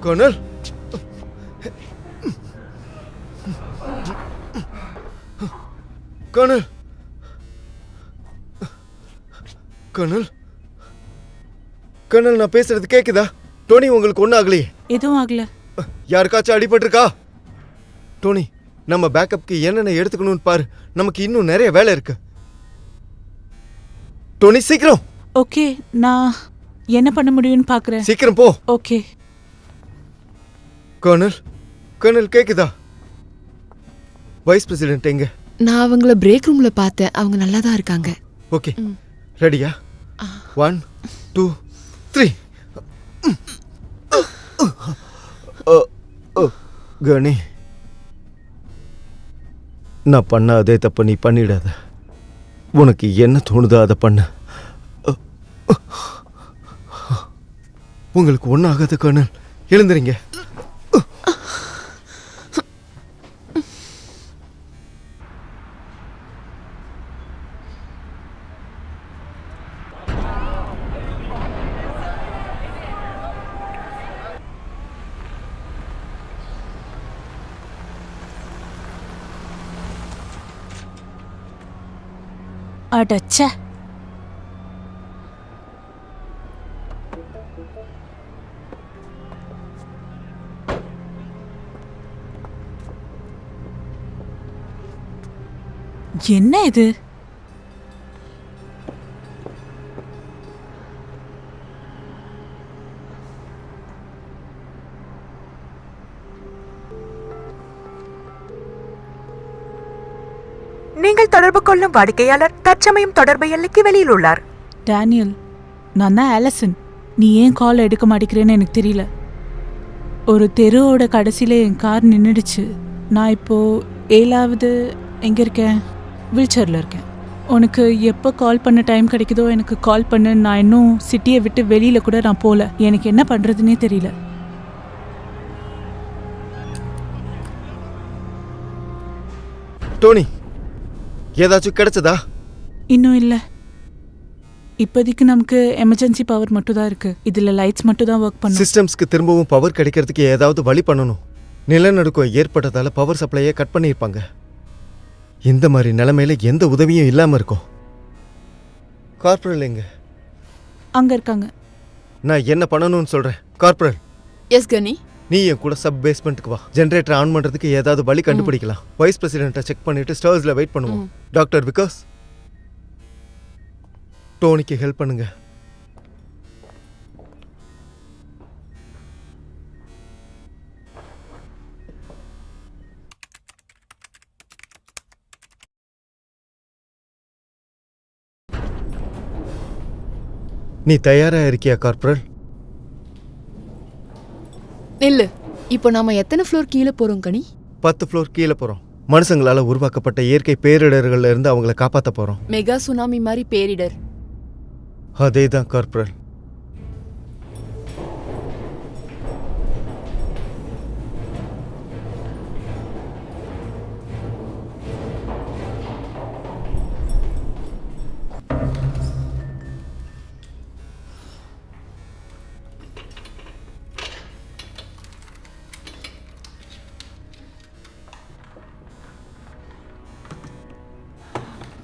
கர்னல், கர்னல், கர்னல், கர்னல், நான் பேசுறது கேக்குதா? டோனி, உங்களுக்கு ஒன்றும் ஆகலையே? எதுவும் ஆகல. யாருக்காச்சும் அடிபட்டிருக்கா? டோனி, நம்ம பேக்கப்க்கு என்னென்ன எடுத்துக்கணும்னு பாரு. நமக்கு இன்னும் நிறைய வேலை இருக்கு. டோனி, சீக்கிரம். ஓகே, நான் என்ன பண்ண முடியும்னு பாக்குறேன். சீக்கிரம் போ. ஓகே. கர்னல், கர்னல் கேக்குதா? வைஸ் பிரசிடென்ட் எங்க? நான் அவங்கள பிரேக் ரூம்ல பார்த்தேன். அவங்க நல்லா தான் இருக்காங்க. ஓகே, ரெடியா? 1 2 3. கணி, நான் பண்ண அதே தப்ப நீ பண்ணிடாத. உனக்கு என்ன தோணுதோ அதை பண்ண. உங்களுக்கு ஒன்றும் ஆகாத கர்னல். எழுந்துறீங்க. அடச்சே, என்ன இது? நீங்கள் தொடர்பு கொள்ளும் வாடிக்கையாளர் தற்சமயம் தொடர்பு எல்லைக்கு வெளியில் உள்ளார். டேனியல், நான் தான் ஆலிசன். நீ ஏன் கால் எடுக்க மாட்டேங்கிறேன்னு எனக்கு தெரியல. ஒரு தெருவோட கடைசியில் என் கார் நின்றுடுச்சு. நான் இப்போது 7வது எங்கே இருக்கேன்? வீல்சேரில் இருக்கேன். உனக்கு எப்போ கால் பண்ண டைம் கிடைக்குதோ எனக்கு கால் பண்ணு. நான் இன்னும் சிட்டியை விட்டு வெளியில் கூட நான் போகல. எனக்கு என்ன பண்ணுறதுனே தெரியல. டோனி, ஏதாச்சும் கிடைச்சதா? இன்னும் இல்லை. இப்போதைக்கு நமக்கு எமர்ஜென்சி பவர் மட்டும் தான் இருக்குது. இதில் லைட்ஸ் மட்டும் தான் ஒர்க் பண்ணும். சிஸ்டம்ஸ்க்கு திரும்பவும் பவர் கிடைக்கிறதுக்கு ஏதாவது வழி பண்ணணும். நிலநடுக்கம் ஏற்பட்டதால் பவர் சப்ளையை கட் பண்ணியிருப்பாங்க. இந்த மாதிரி நிலைமையில எந்த உதவியும் இல்லாமல் இருக்கும். கார்பரல் எங்க? அங்கே இருக்காங்க. நான் என்ன பண்ணணும்னு சொல்கிறேன். கார்பரல், எஸ் கனி. நீ என் கூட சப் பேஸ்மெண்ட்டுக்கு வா. ஜென்ரேட்டர் ஆன் பண்ணுறதுக்கு ஏதாவது வழி கண்டுபிடிக்கலாம். வைஸ் பிரசிடென்ட்டை செக் பண்ணிட்டு ஸ்டர்ஸில் வெயிட் பண்ணுவோம். டாக்டர் விகாஸ், டோனிக்கு ஹெல்ப் பண்ணுங்க. நீ தயாரா இருக்கியா கார்பரல்? இல்ல, இப்போ நாம எத்தனை ஃப்ளோர் கீழே போறோம் கனி? 10 ஃப்ளோர் கீழே போகிறோம். மனுஷங்களால் உருவாக்கப்பட்ட இயற்கை பேரிடர்கள்ல இருந்து அவங்கள காப்பாற்ற போகிறோம். மெகா சுனாமி மாதிரி பேரிடர். அதே தான் corporal.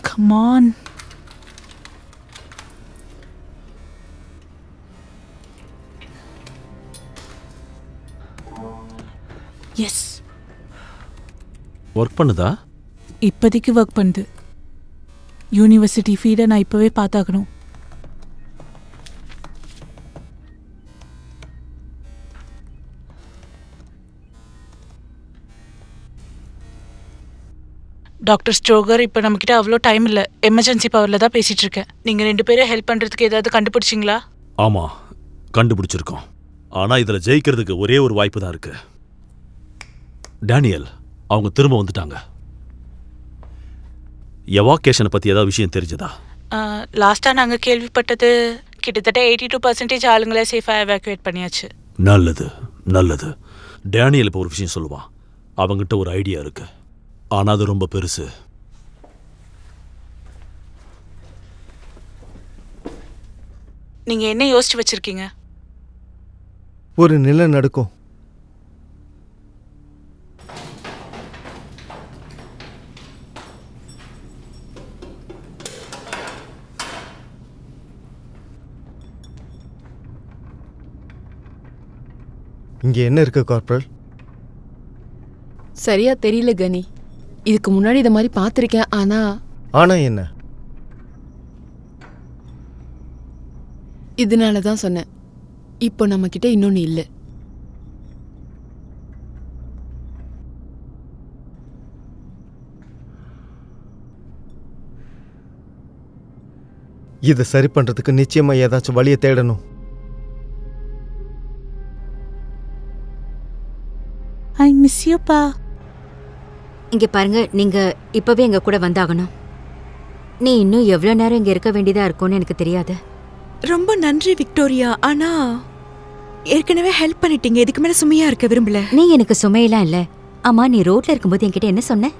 Come on. Yes, work பண்ணுதா? இப்போதைக்கு ஒர்க் பண்ணுது. யூனிவர்சிட்டி ஃபீடை நான் இப்போவே பார்த்தாக்கணும். டாக்டர் ஸ்ட்ரோகர், இப்போ நம்மக்கிட்ட அவ்வளோ டைம் இல்லை. எமர்ஜென்சி பவரில் தான் பேசிகிட்டு இருக்கேன். நீங்கள் 2 பேரும் ஹெல்ப் பண்ணுறதுக்கு ஏதாவது கண்டுபிடிச்சிங்களா? ஆமாம், கண்டுபிடிச்சிருக்கோம். ஆனால் இதில் ஜெயிக்கிறதுக்கு ஒரே ஒரு வாய்ப்பு தான் இருக்கு. டேனியல், அவங்க திரும்ப வந்துட்டாங்க. எவாகேஷனை பற்றி ஏதாவது விஷயம் தெரிஞ்சதா? லாஸ்ட்டாக நாங்கள் கேள்விப்பட்டது கிட்டத்தட்ட 82% ஆளுங்களை சேஃபாக எவாக்குவேட் பண்ணியாச்சு. நல்லது நல்லது. டேனியல் இப்போ ஒரு விஷயம் சொல்லுவான். அவங்ககிட்ட ஒரு ஐடியா இருக்கு, ஆனால் அது ரொம்ப பெருசு. நீங்கள் என்ன யோசிச்சு வச்சிருக்கீங்க? ஒரு நிலநடுக்கம். இங்கே என்ன இருக்கு கார்பரல்? சரியா தெரியல கனி. இதுக்கு முன்னாடி இதை மாதிரி பார்த்துருக்கேன். ஆனா என்ன? இதனால தான் சொன்னேன், இப்போ நம்ம கிட்ட இன்னொன்னு இல்லை. இதை சரி பண்றதுக்கு நிச்சயமா ஏதாச்சும் வழியை தேடணும். ஐ மிஸ் யூ பா. இங்க பாருங்க, நீங்க இப்பவே எங்க கூட வந்தாகணும். நீ இன்னும் எவ்வளவு நேரம் இங்க இருக்க வேண்டியதா இருக்கும்னு எனக்கு தெரியாது. ரொம்ப நன்றி விக்டோரியா. ஆனா ஏற்கனவே ஹெல்ப் பண்ணிட்டீங்க. இதுக்கு மேல சுமையா இருக்க விரும்பல. நீ எனக்கு சுமையெல்லாம் இல்ல. ஆமா, நீ ரோட்ல இருக்கும்போது என்கிட்ட என்ன சொன்ன?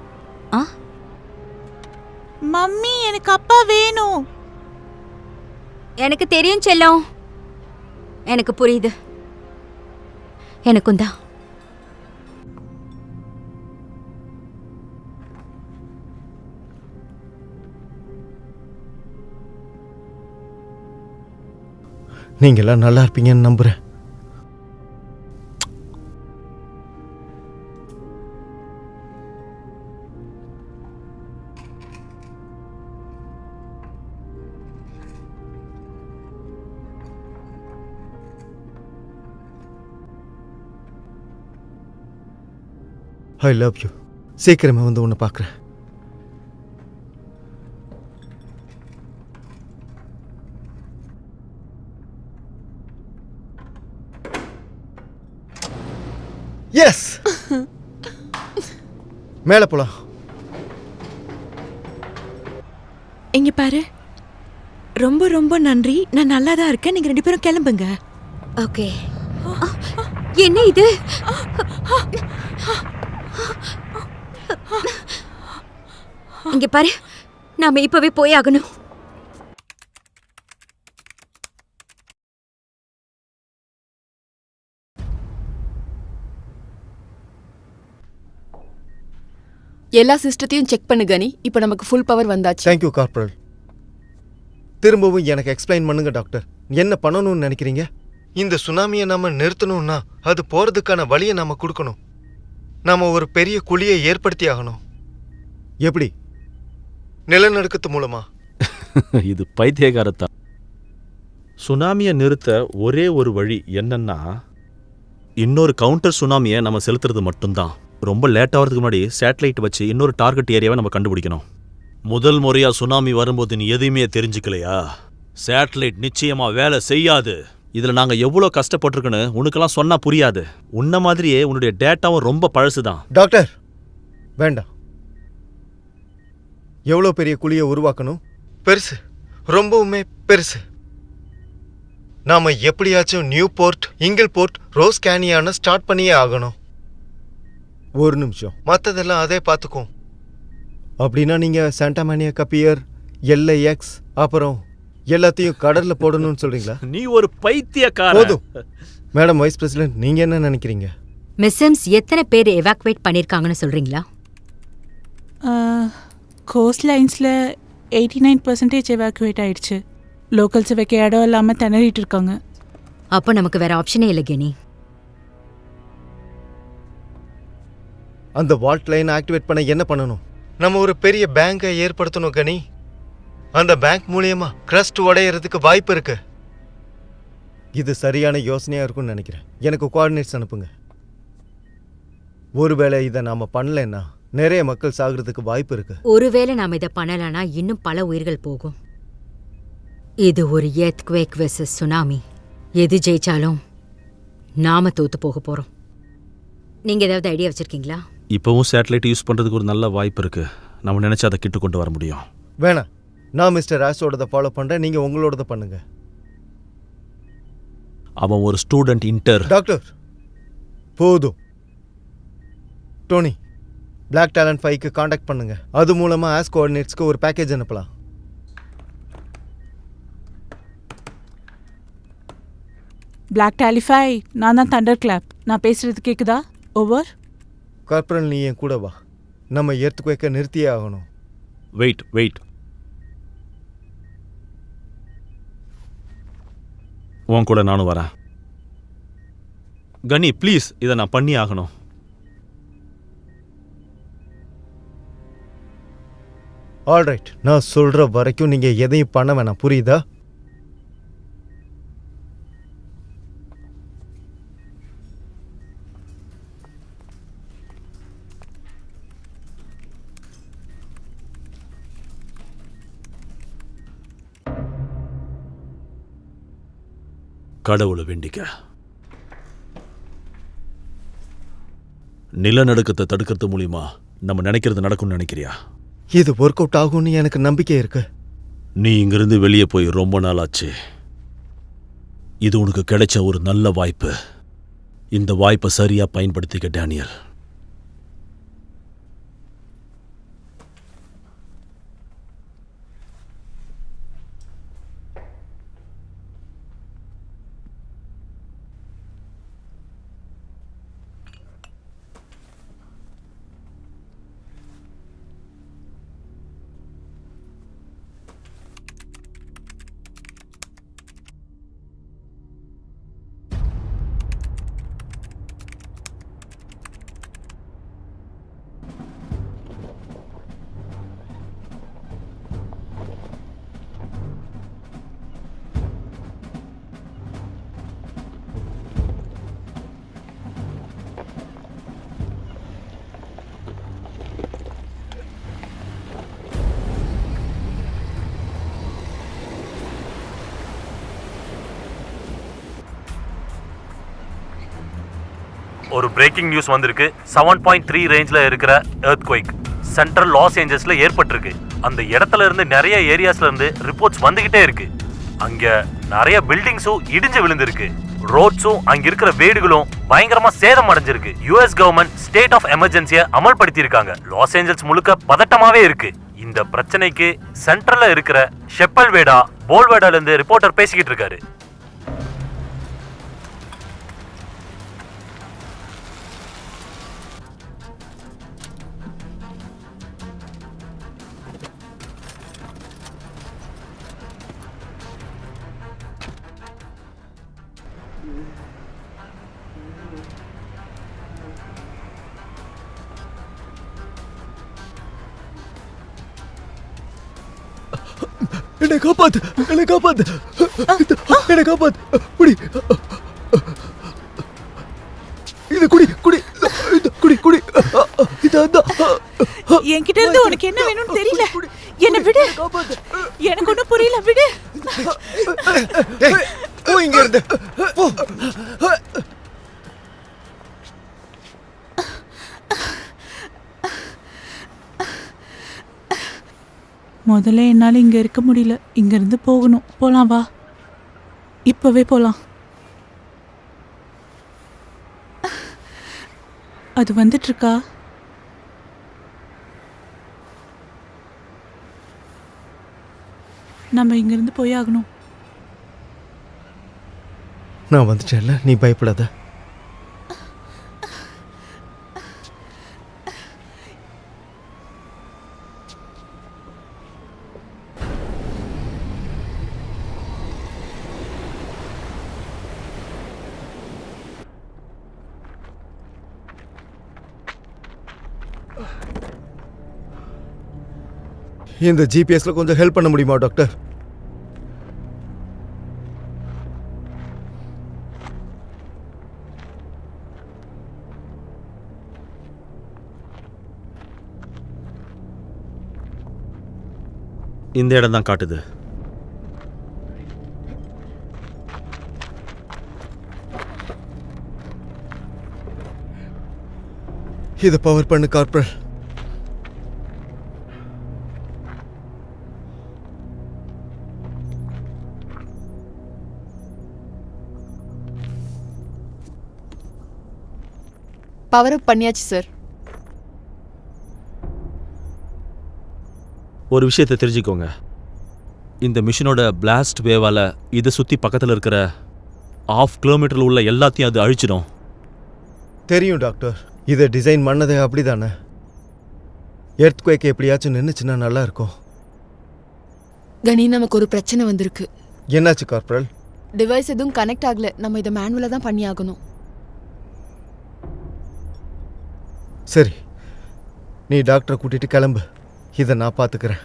மம்மி, எனக்கு அப்பா வேணும். எனக்கு தெரியும் செல்லம், எனக்கு புரியுது. எனக்கும் தான். நீங்களாம் நல்லா இருப்பீங்கன்னு நம்புறேன். I love you. சீக்கிரமே வந்து உன்னை பார்க்குறேன். எஸ் மேலே போலாம். இங்க பாரு, ரொம்ப ரொம்ப நன்றி. நான் நல்லா தான் இருக்கேன். நீங்க 2 பேரும் கிளம்புங்க. ஓகே. என்ன இது? இங்க பாரு, நாம இப்பவே போய் ஆகணும். எல்லா சிஸ்டத்தையும் செக் பண்ணு கனி. இப்போ நமக்கு ஃபுல் பவர் வந்தாச்சு. Thank you corporal. திரும்பவும் எனக்கு எக்ஸ்பிளைன் பண்ணுங்க டாக்டர். என்ன பண்ணணும்னு நினைக்கிறீங்க? இந்த சுனாமியை நாம நிறுத்தணும்னா அது போறதுக்கான வழியை நாம கொடுக்கணும். நாம ஒரு பெரிய குழியை ஏற்படுத்தி ஆகணும். எப்படி? நிலநடுக்கத்து மூலமா? இது பைத்தியகாரத்தான். சுனாமியை நிறுத்த ஒரே ஒரு வழி என்னன்னா, இன்னொரு கவுண்டர் சுனாமியை நம்ம செலுத்துறது மட்டும்தான். ரொம்ப லேட் ஆகிறதுக்கு முன்னாடி சேட்டலைட் வச்சு இன்னொரு டார்கெட் ஏரியாவை நம்ம கண்டுபிடிக்கணும். முதல் முறையா சுனாமி வரும்போது நீ எதையுமே தெரிஞ்சுக்கலையா? சேட்டலைட் நிச்சயமா வேலை செய்யாது. இதுல நாங்க எவ்வளோ கஷ்டப்பட்டிருக்குன்னு உனக்கெல்லாம் சொன்னா புரியாது. உன்ன மாதிரியே உன்னுடைய டேட்டாவும் ரொம்ப பழசுதான். டாக்டர் வேண்டாம். எவ்வளோ பெரிய குழியை உருவாக்கணும்? பெருசு, ரொம்பவுமே பெருசு. நாம எப்படியாச்சும் நியூ போர்ட், இங்கிள் போர்ட், ரோஸ் கேனியான ஸ்டார்ட் பண்ணியே ஆகணும். ஒரு நிமிஷம், மற்றதெல்லாம் அதே பார்த்துக்கும். அப்படின்னா நீங்க சாண்டாமானியா கப்பியர், LAX அப்புறம் எல்லாத்தையும் கடல்ல போடணும்னு சொல்றீங்களா? நீ ஒரு பைத்தியக்கார. போதும் மேடம். வைஸ் பிரசிடென்ட், நீங்க என்ன நினைக்கிறீங்க? மிஸ்ஸம்ஸ் எத்தனை பேர் எவாக்குவேட் பண்ணிருக்காங்கன்னு சொல்றீங்களா? கோஸ்ட் லைன்ஸில் 89% எவாக்குவேட் ஆயிடுச்சு. லோக்கல்ஸ் வைக்க இடம் இல்லாமல் திணறிட்டு இருக்காங்க. அப்போ நமக்கு வேற ஆப்ஷனே இல்லை கெனி. அந்த வால்ட் லைன் ஆக்டிவேட் பண்ண என்ன பண்ணணும்? நம்ம ஒரு பெரிய பேங்கை ஏற்படுத்தணும் கனி. அந்த பேங்க் மூலியமா கிரஸ்ட் உடையறதுக்கு வாய்ப்பு இருக்கு. இது சரியான யோசனையா இருக்கும்னு நினைக்கிறேன். எனக்கு கோஆர்டினேட்ஸ் அனுப்புங்க. ஒருவேளை இதை நாம பண்ணலன்னா நிறைய மக்கள் சாகிறதுக்கு வாய்ப்பு இருக்கு. ஒருவேளை நாம இதை பண்ணலனா இன்னும் பல உயிர்கள் போகும். இது ஒரு எர்த்குவேக் வெர்சஸ் சுனாமி. எது ஜெயிச்சாலும் நாம தோத்து போக போறோம். நீங்க ஏதாவது ஐடியா வச்சிருக்கீங்களா? இப்போவும் சேட்டலைட் யூஸ் பண்றதுக்கு ஒரு நல்ல வாய்ப்பு இருக்கு. நம்ம நினைச்சா அதை கிட்டு கொண்டு வர முடியும். வேணாம், நான் மிஸ்டர் ராஸோடதை ஃபாலோ பண்றேன். நீங்க உங்களோடத பண்ணுங்க. அவன் ஒரு ஸ்டூடெண்ட் இன்டர். டாக்டர் போதும். டோனி, பிளாக் டேலண்ட் 5க்கு காண்டாக்ட் பண்ணுங்க. அது மூலமா ஆஸ் கோஆர்டினேட்ஸ்க்கு ஒரு பேக்கேஜ் அனுப்பலாம். பிளாக் டாலிஃபை, நான் தான் தண்டர் கிளாப். நான் பேசுறது கேக்குதா? ஓவர். கார்பரல், நீ என் கூட வா. நம்ம எர்த்குவேக்கை நிறுத்தியே ஆகணும். வெயிட். உன் கூட நானும் வரேன். கனி ப்ளீஸ், இதை நான் பண்ணி ஆகணும். ஆல்ரைட், நான் சொல்ற வரைக்கும் நீங்க எதையும் பண்ண வேணாம், புரியுதா? கடவுளை வேண்டிக்க. நிலநடுக்கத்தை தடுக்கிறது மூலியமா நம்ம நினைக்கிறது நடக்கும்னு நினைக்கிறியா? இது ஒர்க் அவுட் ஆகும்னு எனக்கு நம்பிக்கை இருக்கு. நீ இங்கிருந்து வெளியே போய் ரொம்ப நாள் ஆச்சு. இது உனக்கு கிடைச்ச ஒரு நல்ல வாய்ப்பு. இந்த வாய்ப்பை சரியா பயன்படுத்திக்க டேனியல். ஒரு பிரேக்கிங் நியூஸ் வந்திருக்கு. 7.3 ரேஞ்ச்ல இருக்கிற எர்த்குவேக் சென்ட்ரல் லாஸ் ஏஞ்சல்ஸ்ல ஏற்பட்டிருக்கு. அந்த இடத்துல இருந்து நிறைய ஏரியாஸ்ல இருந்து ரிப்போர்ட்ஸ் வந்துகிட்டே இருக்கு. அங்க நிறைய பில்டிங்ஸும் இடிஞ்சு விழுந்திருக்கு. ரோட்ஸும் அங்க இருக்கிற வீடுகளும் பயங்கரமா சேதம் அடைஞ்சிருக்கு. யுஎஸ் கவர்மெண்ட் ஸ்டேட் ஆஃப் எமர்ஜென்சியை அமல்படுத்தி இருக்காங்க. லாஸ் ஏஞ்சல்ஸ் முழுக்க பதட்டமாவே இருக்கு. இந்த பிரச்சனைக்கு சென்ட்ரல்ல இருக்கிற ஷெப்பல்வேடா போல்வேடால இருந்து ரிப்போர்ட்டர் பேசிக்கிட்டு இருக்காரு. என்னை காப்பாத்து, என்னை காப்பாத்து, என்னை காப்பாத்து. குடி, இது குடி, குடி, இது குடி, குடி. இது என்கிட்ட இருந்து உனக்கு என்ன வேணும்னு தெரியல. என்ன விடு, எனக்கு ஒன்றும் புரியல, விடு. போ இங்க இருந்து, போ. முதல்ல என்னால் இங்கே இருக்க முடியல. இங்கேருந்து போகணும். போகலாம், வா, இப்போவே போகலாம். அது வந்துட்டுருக்கா? நம்ம இங்கேருந்து போய் ஆகணும். நான் வந்துட்டேன்ல, நீ பயப்படாத. இந்த ஜிபிஎஸ்ல கொஞ்சம் ஹெல்ப் பண்ண முடியுமா டாக்டர்? இந்த இடம் தான் காட்டுது. இதை பவர் பண்ணு கார்பரல். பவர் அப் பண்ணியாச்சு சார். ஒரு விஷயத்தை தெரிஞ்சுக்கோங்க. இந்த மிஷினோட பிளாஸ்ட் வேவால் இதை சுற்றி பக்கத்தில் இருக்கிற 1/2 கிலோமீட்டரில் உள்ள எல்லாத்தையும் அது அழிச்சிடும். தெரியும் டாக்டர், இதை டிசைன் பண்ணதே அப்படிதானே. எர்த்குவேக் எப்படியாச்சும் நின்றுச்சுன்னா நல்லா இருக்கும். கணி, நமக்கு ஒரு பிரச்சனை வந்திருக்கு. என்னாச்சு கார்பரல்? டிவைஸ் எதுவும் கனெக்ட் ஆகல. நம்ம இதை மேனுவலாக தான் பண்ணி ஆகணும். சரி, நீ டாக்டரை கூட்டிட்டு கிளம்பு. இதை நான் பார்த்துக்கிறேன்.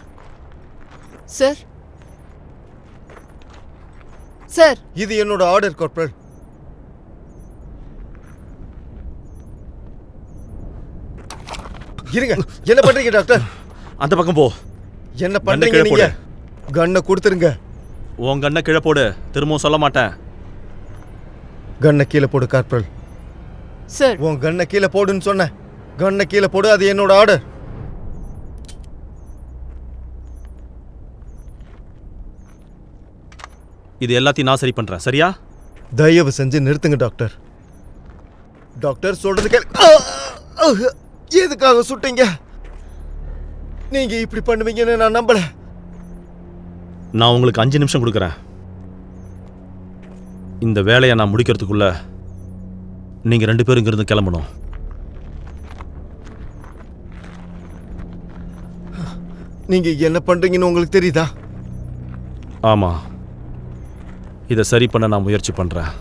சார், சார், இது என்னோட ஆர்டர் கார்பரல். இருங்க, என்ன பண்றீங்க டாக்டர்? அந்த பக்கம் போ. என்ன பண்றீங்க நீங்க? கன்னை கொடுத்துருங்க. உன் கண்ணை கீழே போடு. திரும்பவும் சொல்ல மாட்டேன். கன்னை கீழே போடு கார்பரல். சார், உன் கன்னை கீழே போடுன்னு சொன்னேன். கன்னை கீழே போடு, அது என்னோட ஆர்டர். இது எல்லாத்தையும் நான் சரி பண்றேன், சரியா? தயவு செஞ்சு நிறுத்துங்க டாக்டர். டாக்டர் சொல்றது கேள். எதுக்காக சுட்டீங்க? நீங்க இப்படி பண்ணுவீங்கன்னு நான் நம்பல. நான் உங்களுக்கு 5 நிமிஷம் கொடுக்குறேன். இந்த வேலையை நான் முடிக்கிறதுக்குள்ள நீங்க 2 பேரும் இங்கிருந்து கிளம்பணும். நீங்க என்ன பண்றீங்கன்னு உங்களுக்கு தெரியுதா? ஆமா, இதை சரி பண்ண நான் முயற்சி பண்றேன்.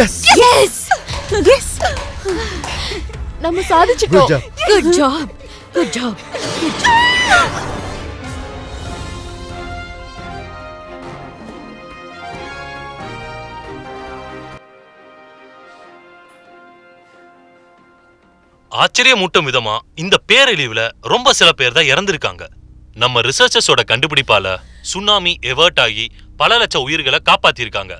எஸ் நம்ம குட் சாதிச்சிட்டோம். Job. Good job good job. ஆச்சரியமூட்டும் விதமா இந்த பேரழிவுல ரொம்ப சில பேர் தான் இறந்திருக்காங்க. நம்ம ரிசர்ச்சர்ஸோட கண்டுபிடிப்பால சுனாமி எவர்ட் ஆகி பல லட்சம் உயிர்களை காப்பாத்திருக்காங்க.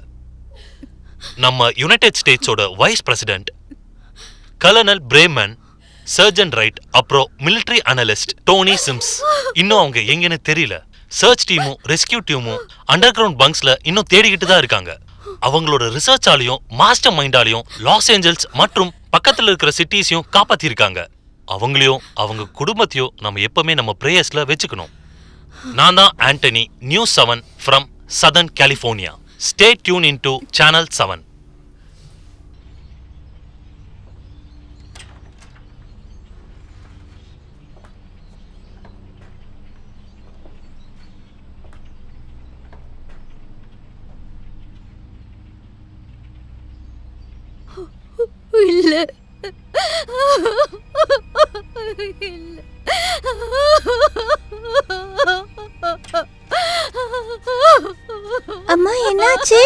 நம்ம யுனைடெட் ஸ்டேட்ஸோட vice president colonel Breman, surgeon Wright, அப்புறம் மிலிட்டரி அனலிஸ்ட் டோனி சிம்ஸ் இன்னும் அவங்க எங்கன்னு தெரியல. சர்ச் டீமும் ரெஸ்கியூ டீமும் அண்டர் கிரவுண்ட் பங்க்ஸ்ல இன்னும் தேடிக்கிட்டு தான் இருக்காங்க. அவங்களோட ரிசர்ச்சாலையும் மாஸ்டர் மைண்டாலையும் லாஸ் ஏஞ்சல்ஸ் மற்றும் பக்கத்துல இருக்கிற சிட்டிஸையும் காப்பாத்திருக்காங்க. அவங்களையும் அவங்க குடும்பத்தையும் நம்ம எப்பவுமே நம்ம பிரேயர்ஸ்ல வச்சுக்கணும். நான் தான் Antony, news 7 from southern California. Stay tune into channel 7. இல்ல அம்மா, என்னாச்சு?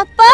அப்பா,